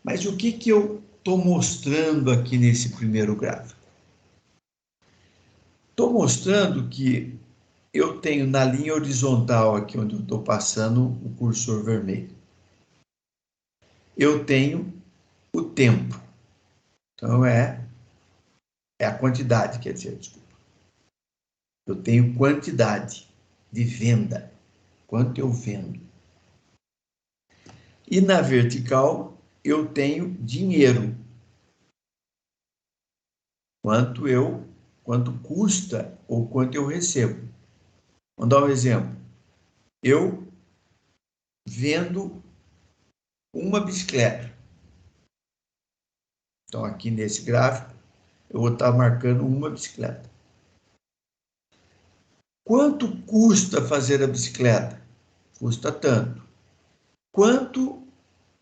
Mas o que eu estou mostrando aqui nesse primeiro gráfico? Estou mostrando que eu tenho na linha horizontal aqui, onde eu estou passando o cursor vermelho, eu tenho o tempo. Então, é a quantidade, quer dizer, desculpa. Eu tenho quantidade de venda, quanto eu vendo. E na vertical, eu tenho dinheiro, quanto custa ou quanto eu recebo. Vamos dar um exemplo. Eu vendo uma bicicleta. Então, aqui nesse gráfico, eu vou estar marcando uma bicicleta. Quanto custa fazer a bicicleta? Custa tanto. Quanto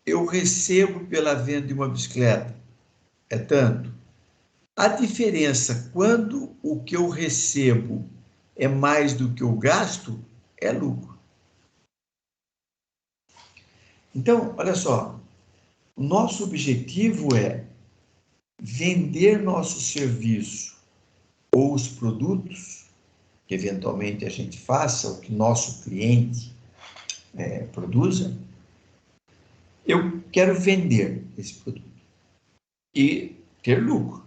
eu recebo pela venda de uma bicicleta? É tanto. A diferença, quando o que eu recebo é mais do que eu gasto, é lucro. Então, olha só, o nosso objetivo é vender nosso serviço ou os produtos que eventualmente a gente faça, o que nosso cliente produza. Eu quero vender esse produto e ter lucro.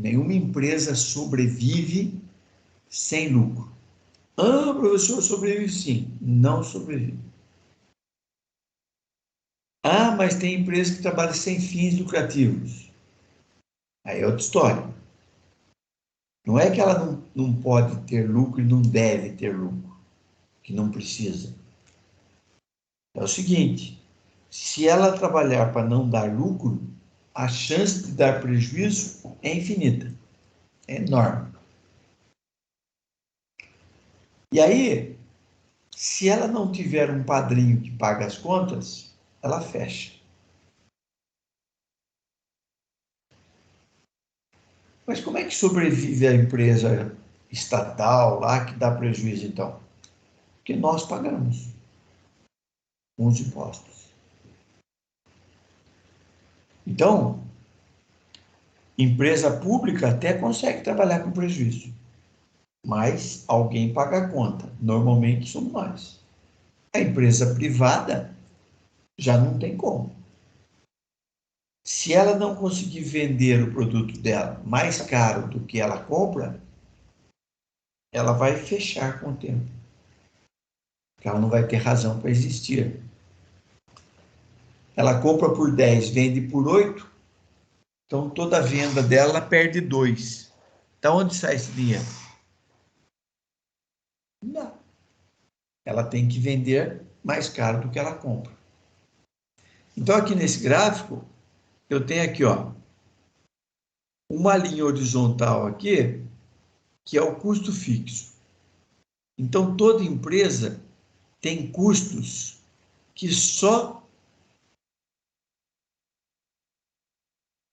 Nenhuma empresa sobrevive sem lucro. Ah, professor, sobrevive sim. Não sobrevive. Ah, mas tem empresa que trabalha sem fins lucrativos. Aí é outra história. Não é que ela não pode ter lucro e não deve ter lucro, que não precisa. É o seguinte, se ela trabalhar para não dar lucro, a chance de dar prejuízo é infinita, é enorme. E aí, se ela não tiver um padrinho que paga as contas, ela fecha. Mas como é que sobrevive a empresa estatal lá que dá prejuízo, então? Porque nós pagamos com os impostos. Então, empresa pública até consegue trabalhar com prejuízo, mas alguém paga a conta. Normalmente somos nós. A empresa privada já não tem como. Se ela não conseguir vender o produto dela mais caro do que ela compra, ela vai fechar com o tempo. Porque ela não vai ter razão para existir. Ela compra por 10, vende por 8, então toda a venda dela perde 2. Então onde sai esse dinheiro? Não. Ela tem que vender mais caro do que ela compra. Então aqui nesse gráfico, eu tenho aqui, ó, uma linha horizontal aqui, que é o custo fixo. Então toda empresa tem custos que só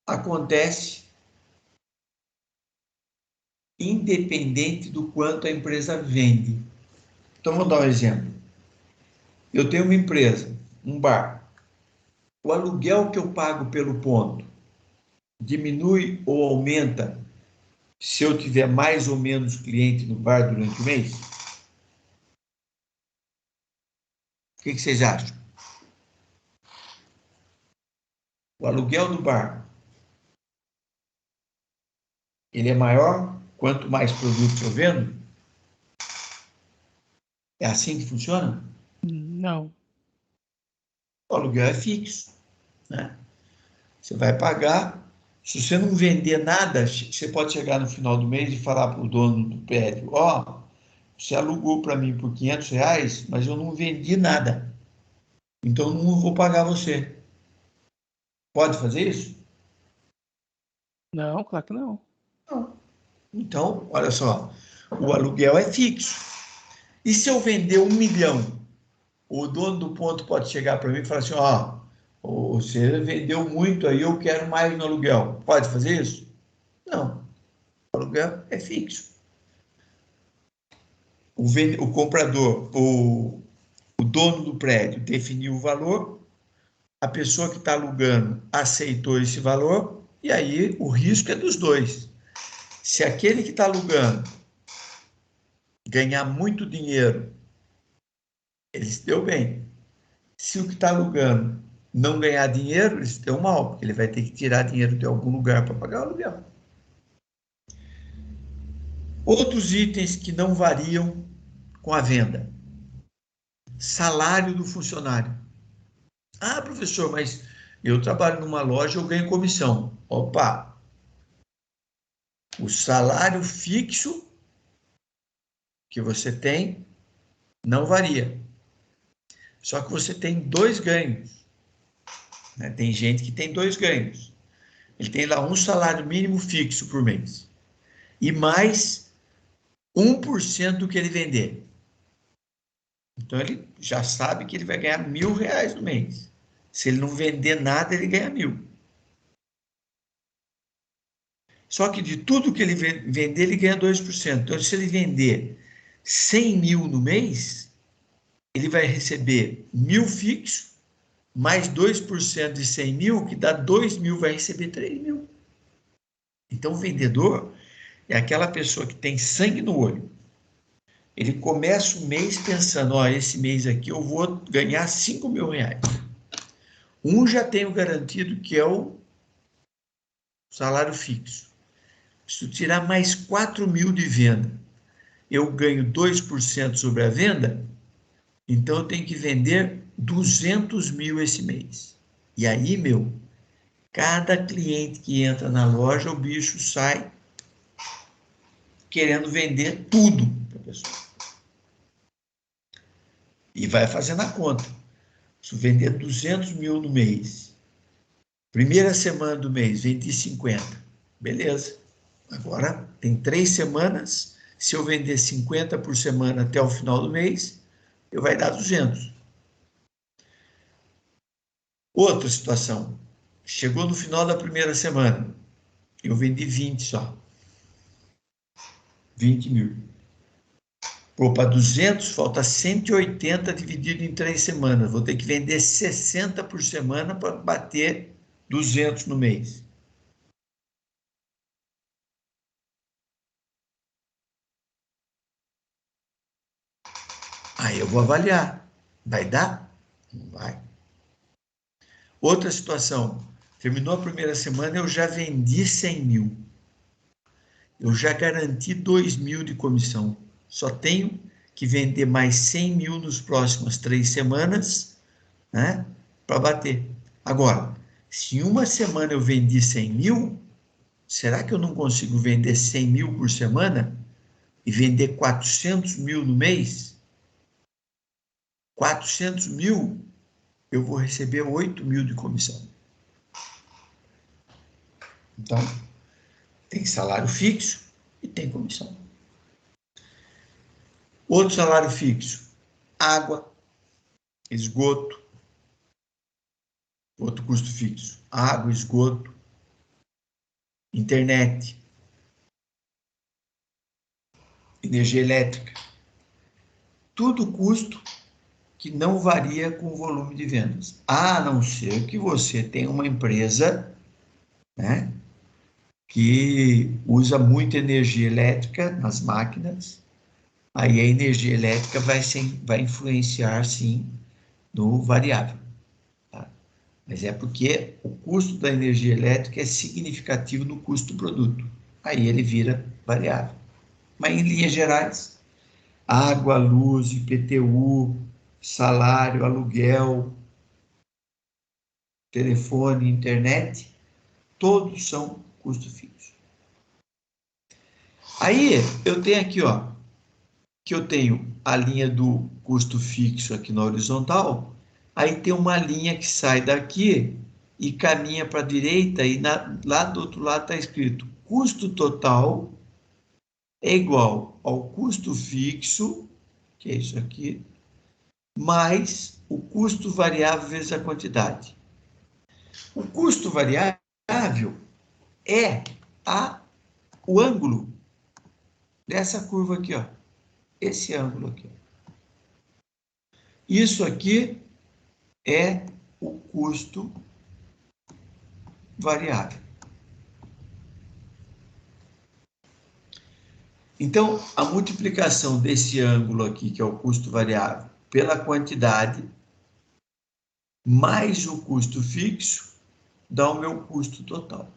acontece independente do quanto a empresa vende. Então vou dar um exemplo. Eu tenho uma empresa, um bar. O aluguel que eu pago pelo ponto diminui ou aumenta se eu tiver mais ou menos cliente no bar durante o mês? que vocês acham? O aluguel do bar, ele é maior quanto mais produtos eu vendo? É assim que funciona? Não. O aluguel é fixo, né? Você vai pagar. Se você não vender nada, você pode chegar no final do mês e falar para o dono do prédio: ó, você alugou para mim por R$ 500, mas eu não vendi nada. Então eu não vou pagar você. Pode fazer isso? Não, claro que não. Não. Então, olha só, o aluguel é fixo. E se eu vender 1 milhão, o dono do ponto pode chegar para mim e falar assim: ó, você vendeu muito aí, eu quero mais no aluguel. Pode fazer isso? Não. O aluguel é fixo. O comprador, o dono do prédio definiu o valor, a pessoa que está alugando aceitou esse valor, e aí o risco é dos dois. Se aquele que está alugando ganhar muito dinheiro, ele se deu bem. Se o que está alugando não ganhar dinheiro, ele se deu mal, porque ele vai ter que tirar dinheiro de algum lugar para pagar o aluguel. Outros itens que não variam com a venda. Salário do funcionário. Ah, professor, mas eu trabalho numa loja, eu ganho comissão. Opa! O salário fixo que você tem não varia. Só que você tem dois ganhos, né? Tem gente que tem dois ganhos. Ele tem lá um salário mínimo fixo por mês. E mais 1% do que ele vender. Então ele já sabe que ele vai ganhar R$ 1.000 no mês. Se ele não vender nada, ele ganha 1.000. Só que de tudo que ele vender, ele ganha 2%. Então, se ele vender 100 mil no mês, ele vai receber 1.000 fixo, mais 2% de 100 mil, que dá 2.000, vai receber 3.000. Então, o vendedor é aquela pessoa que tem sangue no olho. Ele começa o mês pensando: ó, esse mês aqui eu vou ganhar R$ 5.000. Já tenho garantido, que é o salário fixo. Se eu tirar mais 4.000 de venda, eu ganho 2% sobre a venda, então eu tenho que vender 200 mil esse mês. E aí, cada cliente que entra na loja, o bicho sai querendo vender tudo para a pessoa. E vai fazendo a conta. Se eu vender 200 mil no mês, primeira semana do mês, vendi 50. Beleza. Agora, tem 3 semanas. Se eu vender 50 por semana até o final do mês, eu vai dar 200. Outra situação. Chegou no final da primeira semana, eu vendi 20 só. 20 mil. Pô, para 200, falta 180 dividido em 3 semanas. Vou ter que vender 60 por semana para bater 200 no mês. Aí eu vou avaliar. Vai dar? Não vai. Outra situação. Terminou a primeira semana, eu já vendi 100 mil. Eu já garanti 2 mil de comissão. Só tenho que vender mais 100 mil nos próximas 3 semanas, né, para bater. Agora, se em uma semana eu vendi 100 mil, será que eu não consigo vender 100 mil por semana e vender 400 mil no mês? 400 mil, eu vou receber 8 mil de comissão. Então, tem salário fixo e tem comissão. Outro salário fixo: água, esgoto. Outro custo fixo: água, esgoto, internet, energia elétrica. Tudo custo que não varia com o volume de vendas, a não ser que você tenha uma empresa, né, que usa muita energia elétrica nas máquinas. Aí a energia elétrica vai influenciar, sim, no variável. Tá? Mas é porque o custo da energia elétrica é significativo no custo do produto. Aí ele vira variável. Mas em linhas gerais, água, luz, IPTU, salário, aluguel, telefone, internet, todos são custo fixo. Aí eu tenho aqui, ó, que eu tenho a linha do custo fixo aqui na horizontal, aí tem uma linha que sai daqui e caminha para a direita e lá do outro lado está escrito custo total é igual ao custo fixo, que é isso aqui, mais o custo variável vezes a quantidade. O custo variável é o ângulo dessa curva aqui, ó. Esse ângulo aqui. Isso aqui é o custo variável. Então, a multiplicação desse ângulo aqui, que é o custo variável, pela quantidade, mais o custo fixo, dá o meu custo total.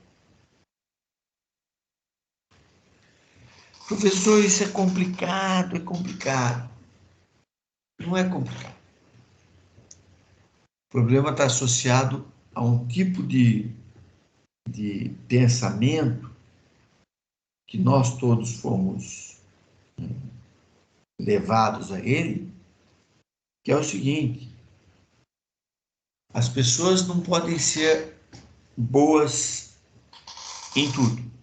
Professor, isso é complicado, é complicado. Não é complicado. O problema está associado a um tipo de pensamento que nós todos fomos levados a ele, que é o seguinte: as pessoas não podem ser boas em tudo.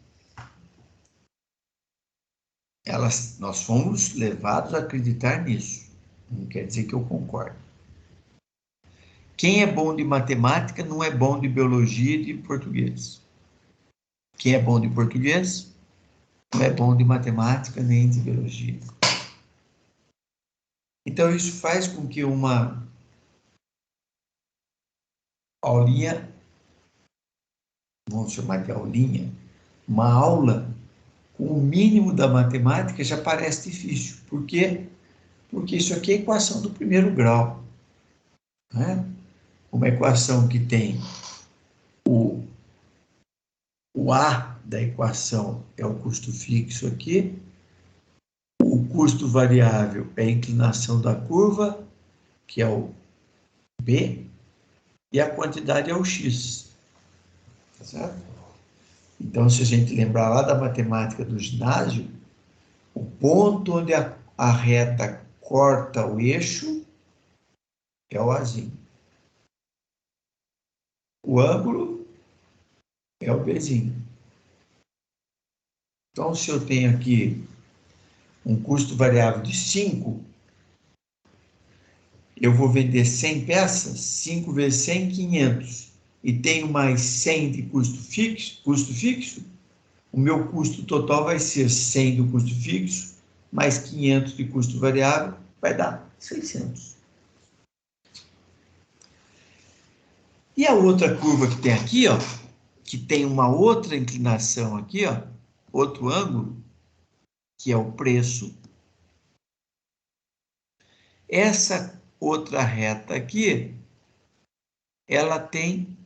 Nós fomos levados a acreditar nisso. Não quer dizer que eu concordo. Quem é bom de matemática não é bom de biologia e de português. Quem é bom de português não é bom de matemática nem de biologia. Então, isso faz com que uma aulinha, vamos chamar de aulinha, uma aula com o mínimo da matemática já parece difícil. Por quê? Porque isso aqui é equação do primeiro grau. Né? Uma equação que tem o A da equação é o custo fixo aqui, o custo variável é a inclinação da curva, que é o B, e a quantidade é o X. Tá certo? Então, se a gente lembrar lá da matemática do ginásio, o ponto onde a reta corta o eixo é o Azinho. O ângulo é o Bzinho. Então, se eu tenho aqui um custo variável de 5, eu vou vender 100 peças, 5 vezes 100, 500, e tenho mais 100 de custo fixo, o meu custo total vai ser 100 do custo fixo, mais 500 de custo variável, vai dar 600. E a outra curva que tem aqui, ó, que tem uma outra inclinação aqui, ó, outro ângulo, que é o preço. Essa outra reta aqui, ela tem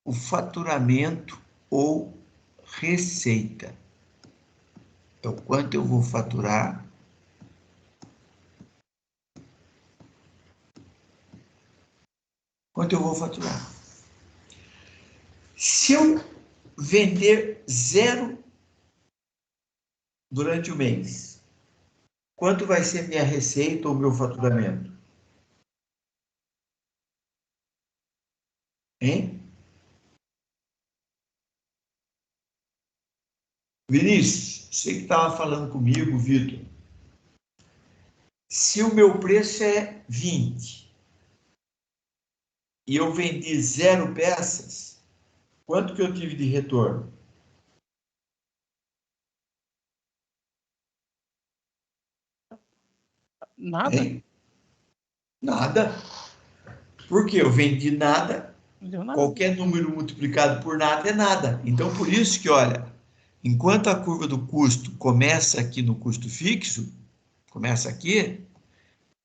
o faturamento ou receita. É o quanto eu vou faturar. Quanto eu vou faturar. Se eu vender 0 durante o mês, quanto vai ser minha receita ou meu faturamento? Hein? Vinícius, você que estava falando comigo, Vitor. Se o meu preço é 20 e eu vendi 0 peças, quanto que eu tive de retorno? Nada? Hein? Nada. Porque eu vendi nada, Não deu nada. qualquer número multiplicado por nada é nada. Então, por isso que, olha, enquanto a curva do custo começa aqui no custo fixo, começa aqui,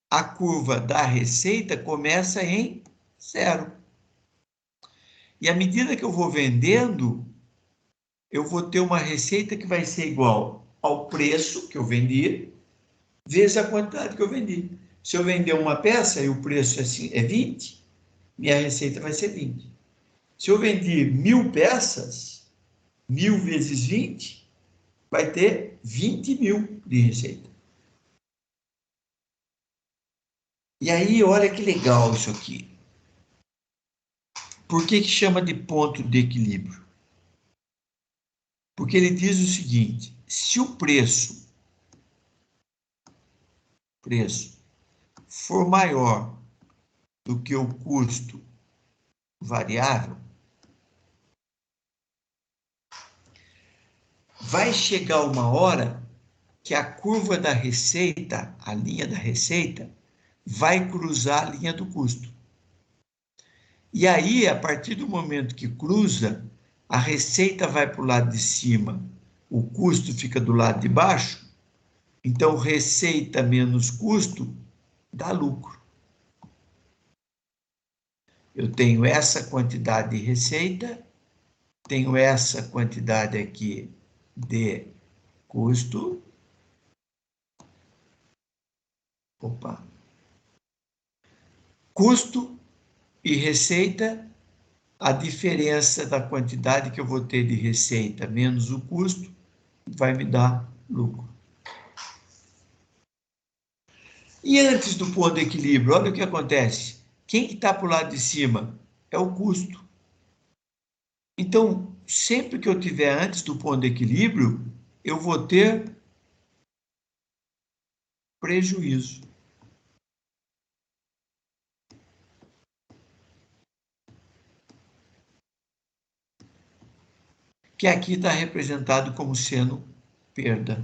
a curva da receita começa em 0. E à medida que eu vou vendendo, eu vou ter uma receita que vai ser igual ao preço que eu vendi, vezes a quantidade que eu vendi. Se eu vender uma peça e o preço é 20, minha receita vai ser 20. Se eu vendi 1.000 peças, 1.000 vezes 20, vai ter 20.000 de receita. E aí, olha que legal isso aqui. Por que chama de ponto de equilíbrio? Porque ele diz o seguinte: se o preço for maior do que o custo variável, vai chegar uma hora que a curva da receita, a linha da receita, vai cruzar a linha do custo. E aí, a partir do momento que cruza, a receita vai para o lado de cima, o custo fica do lado de baixo, então receita menos custo dá lucro. Eu tenho essa quantidade de receita, tenho essa quantidade aqui de custo. Opa. Custo e receita, a diferença da quantidade que eu vou ter de receita menos o custo vai me dar lucro. E antes do ponto de equilíbrio, olha o que acontece. Quem que está para o lado de cima? É o custo. Então, sempre que eu tiver antes do ponto de equilíbrio, eu vou ter prejuízo. Que aqui está representado como sendo perda.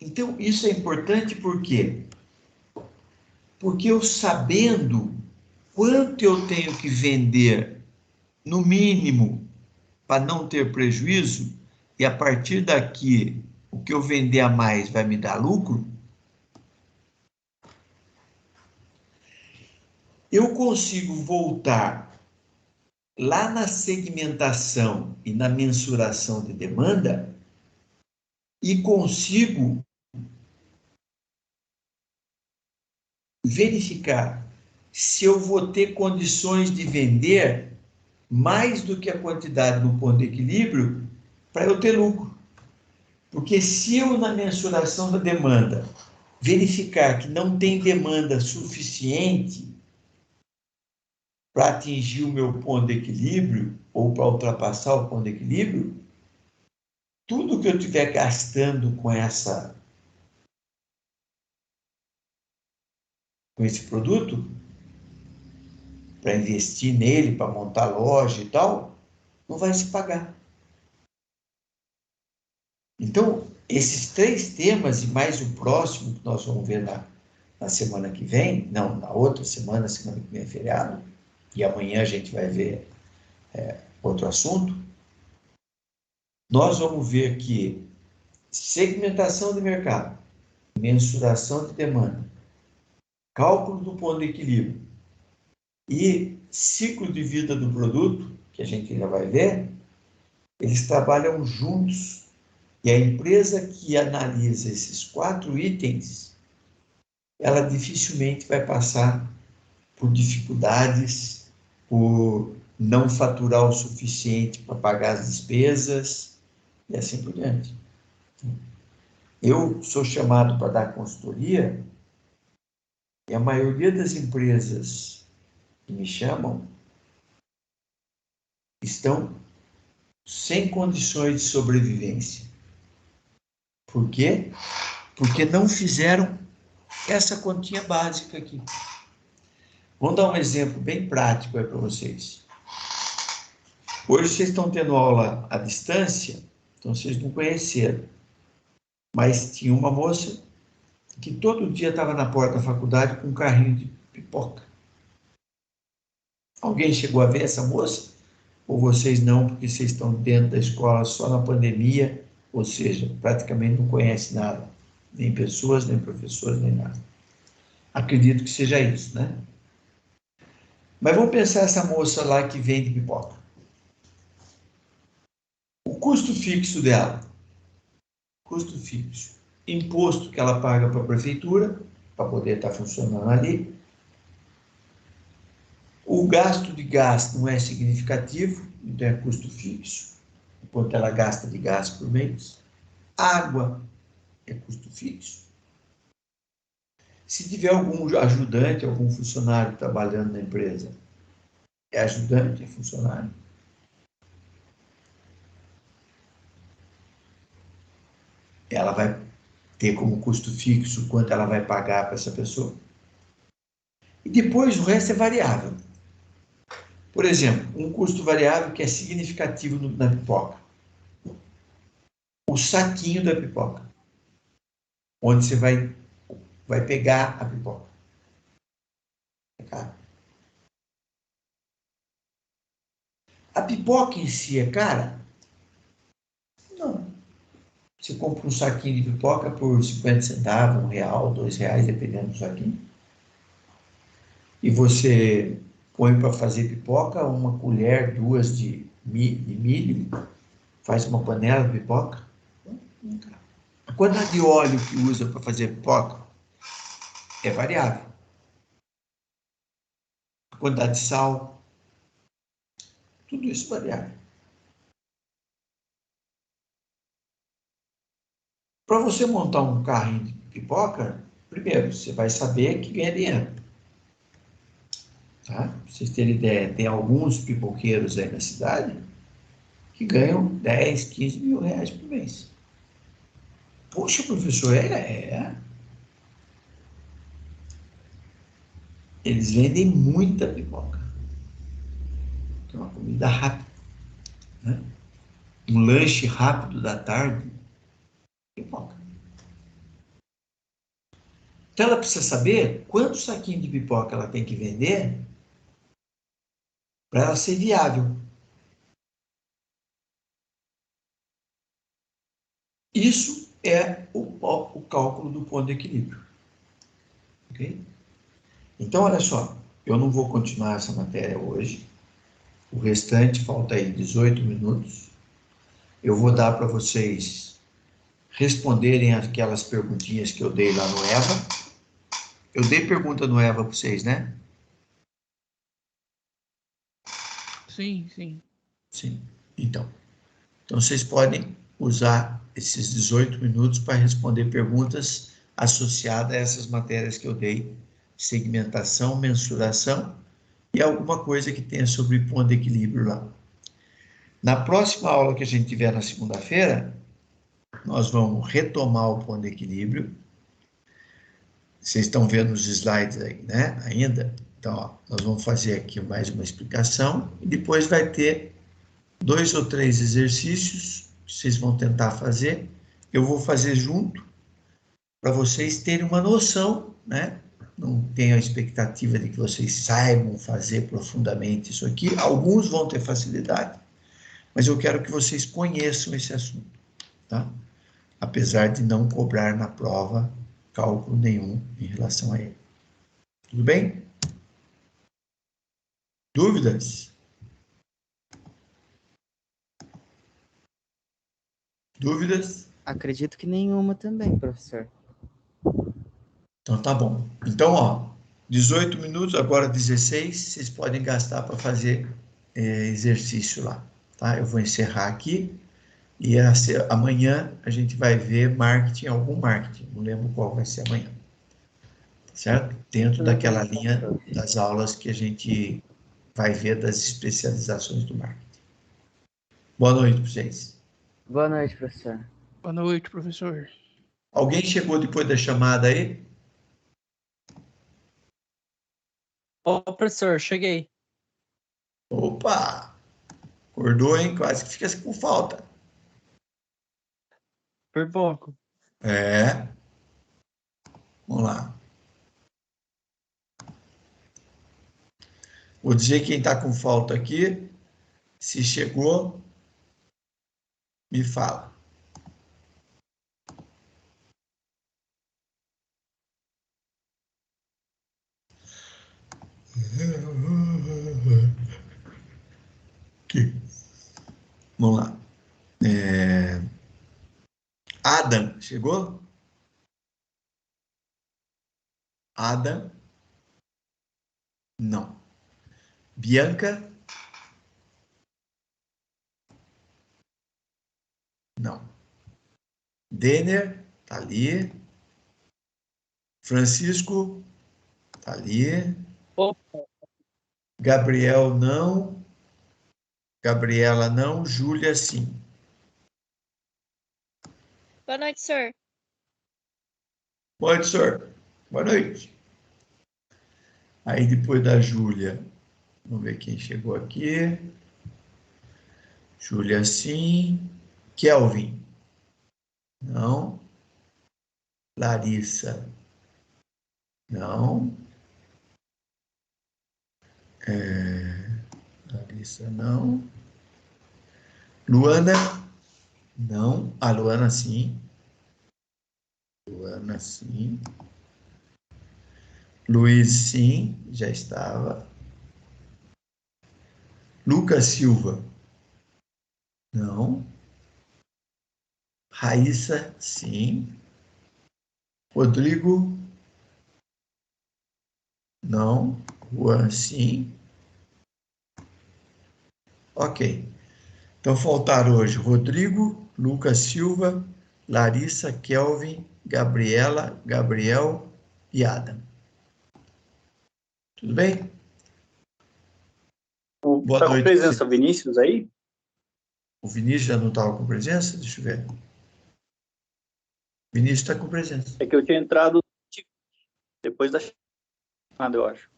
Então, isso é importante por quê? Porque eu sabendo quanto eu tenho que vender, no mínimo, para não ter prejuízo, e a partir daqui, o que eu vender a mais vai me dar lucro, eu consigo voltar lá na segmentação e na mensuração de demanda e consigo verificar se eu vou ter condições de vender mais do que a quantidade no ponto de equilíbrio para eu ter lucro. Porque se eu, na mensuração da demanda, verificar que não tem demanda suficiente para atingir o meu ponto de equilíbrio ou para ultrapassar o ponto de equilíbrio, tudo que eu estiver gastando com esse produto, para investir nele, para montar loja e tal, não vai se pagar. Então, esses 3 temas e mais o próximo que nós vamos ver na semana que vem, não, na outra semana que vem é feriado, e amanhã a gente vai ver outro assunto, nós vamos ver que segmentação de mercado, mensuração de demanda, cálculo do ponto de equilíbrio e ciclo de vida do produto, que a gente ainda vai ver, eles trabalham juntos. E a empresa que analisa esses 4 itens, ela dificilmente vai passar por dificuldades, por não faturar o suficiente para pagar as despesas e assim por diante. Eu sou chamado para dar consultoria e a maioria das empresas que me chamam estão sem condições de sobrevivência. Por quê? Porque não fizeram essa continha básica aqui. Vamos dar um exemplo bem prático aí para vocês. Hoje vocês estão tendo aula à distância, então vocês não conheceram. Mas tinha uma moça que todo dia estava na porta da faculdade com um carrinho de pipoca. Alguém chegou a ver essa moça? Ou vocês não, porque vocês estão dentro da escola só na pandemia ou seja, praticamente não conhece nada, nem pessoas, nem professores, nem nada. Acredito que seja isso, né? Mas vamos pensar essa moça lá que vende pipoca. O custo fixo dela, custo fixo, imposto que ela paga para a prefeitura, para poder estar funcionando ali. O gasto de gás não é significativo, então é custo fixo, quanto ela gasta de gás por mês. Água é custo fixo. Se tiver algum ajudante, algum funcionário trabalhando na empresa, é ajudante, é funcionário. Ela vai ter como custo fixo quanto ela vai pagar para essa pessoa. E depois o resto é variável. Por exemplo, um custo variável que é significativo na pipoca. O saquinho da pipoca. Onde você vai pegar a pipoca. É caro. A pipoca em si é cara? Não. Você compra um saquinho de pipoca por 50 centavos, R$1, R$2, dependendo do saquinho. E você põe para fazer pipoca uma colher, duas de milho, faz uma panela de pipoca. A quantidade de óleo que usa para fazer pipoca é variável. A quantidade de sal, tudo isso é variável. Para você montar um carrinho de pipoca, primeiro, você vai saber que ganha dinheiro. Tá? Para vocês terem ideia, tem alguns pipoqueiros aí na cidade que ganham 10, 15 mil reais por mês. Poxa, professor, Eles vendem muita pipoca. É uma comida rápida. Né? Um lanche rápido da tarde, pipoca. Então ela precisa saber quantos saquinhos de pipoca ela tem que vender para ela ser viável. Isso é o cálculo do ponto de equilíbrio. Okay? Então, olha só, eu não vou continuar essa matéria hoje. O restante, falta aí 18 minutos. Eu vou dar para vocês responderem aquelas perguntinhas que eu dei lá no EVA. Eu dei pergunta no EVA para vocês, né? Sim, sim. Sim. Então vocês podem usar esses 18 minutos para responder perguntas associadas a essas matérias que eu dei, segmentação, mensuração e alguma coisa que tenha sobre ponto de equilíbrio lá. Na próxima aula que a gente tiver na segunda-feira, nós vamos retomar o ponto de equilíbrio. Vocês estão vendo os slides aí, né? Ainda? Então, ó, nós vamos fazer aqui mais uma explicação e depois vai ter 2 ou 3 exercícios que vocês vão tentar fazer. Eu vou fazer junto para vocês terem uma noção, né? Não tenho a expectativa de que vocês saibam fazer profundamente isso aqui. Alguns vão ter facilidade, mas eu quero que vocês conheçam esse assunto, tá? Apesar de não cobrar na prova cálculo nenhum em relação a ele. Tudo bem? Dúvidas? Dúvidas? Acredito que nenhuma também, professor. Então tá bom. Então, ó, 18 minutos, agora 16, vocês podem gastar para fazer exercício lá, tá? Eu vou encerrar aqui e amanhã a gente vai ver marketing, algum marketing, não lembro qual vai ser amanhã, certo? Dentro Tudo daquela bem, linha professor. das aulas que a gente vai ver das especializações do marketing. Boa noite para vocês. Boa noite, professor. Boa noite, professor. Alguém chegou depois da chamada aí? Ô, professor, cheguei. Opa! Acordou, hein? Quase que fica com falta. Por pouco. É. Vamos lá. Vou dizer quem está com falta aqui. Se chegou, me fala. Vamos lá. Adam, chegou? Adam? Não. Bianca? Não. Denner? Tá ali. Francisco? Tá ali. Opa, Gabriel, não. Gabriela, não. Júlia, sim. Boa noite, senhor. Boa noite, senhor. Boa noite. Aí, depois da Júlia, vamos ver quem chegou aqui. Júlia, sim. Kelvin? Não. Larissa? Não. Larissa, não. Luana? Não. A Luana, sim. Luana, sim. Luiz, sim. Já estava. Lucas Silva? Não. Raíssa, sim. Rodrigo? Não. Juan, sim. Ok. Então faltaram hoje Rodrigo, Lucas Silva, Larissa, Kelvin, Gabriela, Gabriel e Adam. Tudo bem? Boa Tá com noite. presença o Vinícius aí? O Vinícius já não estava com presença? Deixa eu ver. Vinícius está com presença. É que eu tinha entrado depois da chamada, eu acho.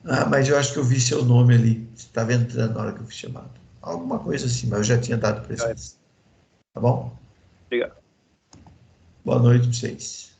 Ah, mas eu acho que eu vi seu nome ali. Você estava entrando na hora que eu fui chamado. Alguma coisa assim, mas eu já tinha dado presença. Tá bom? Obrigado. Boa noite para vocês.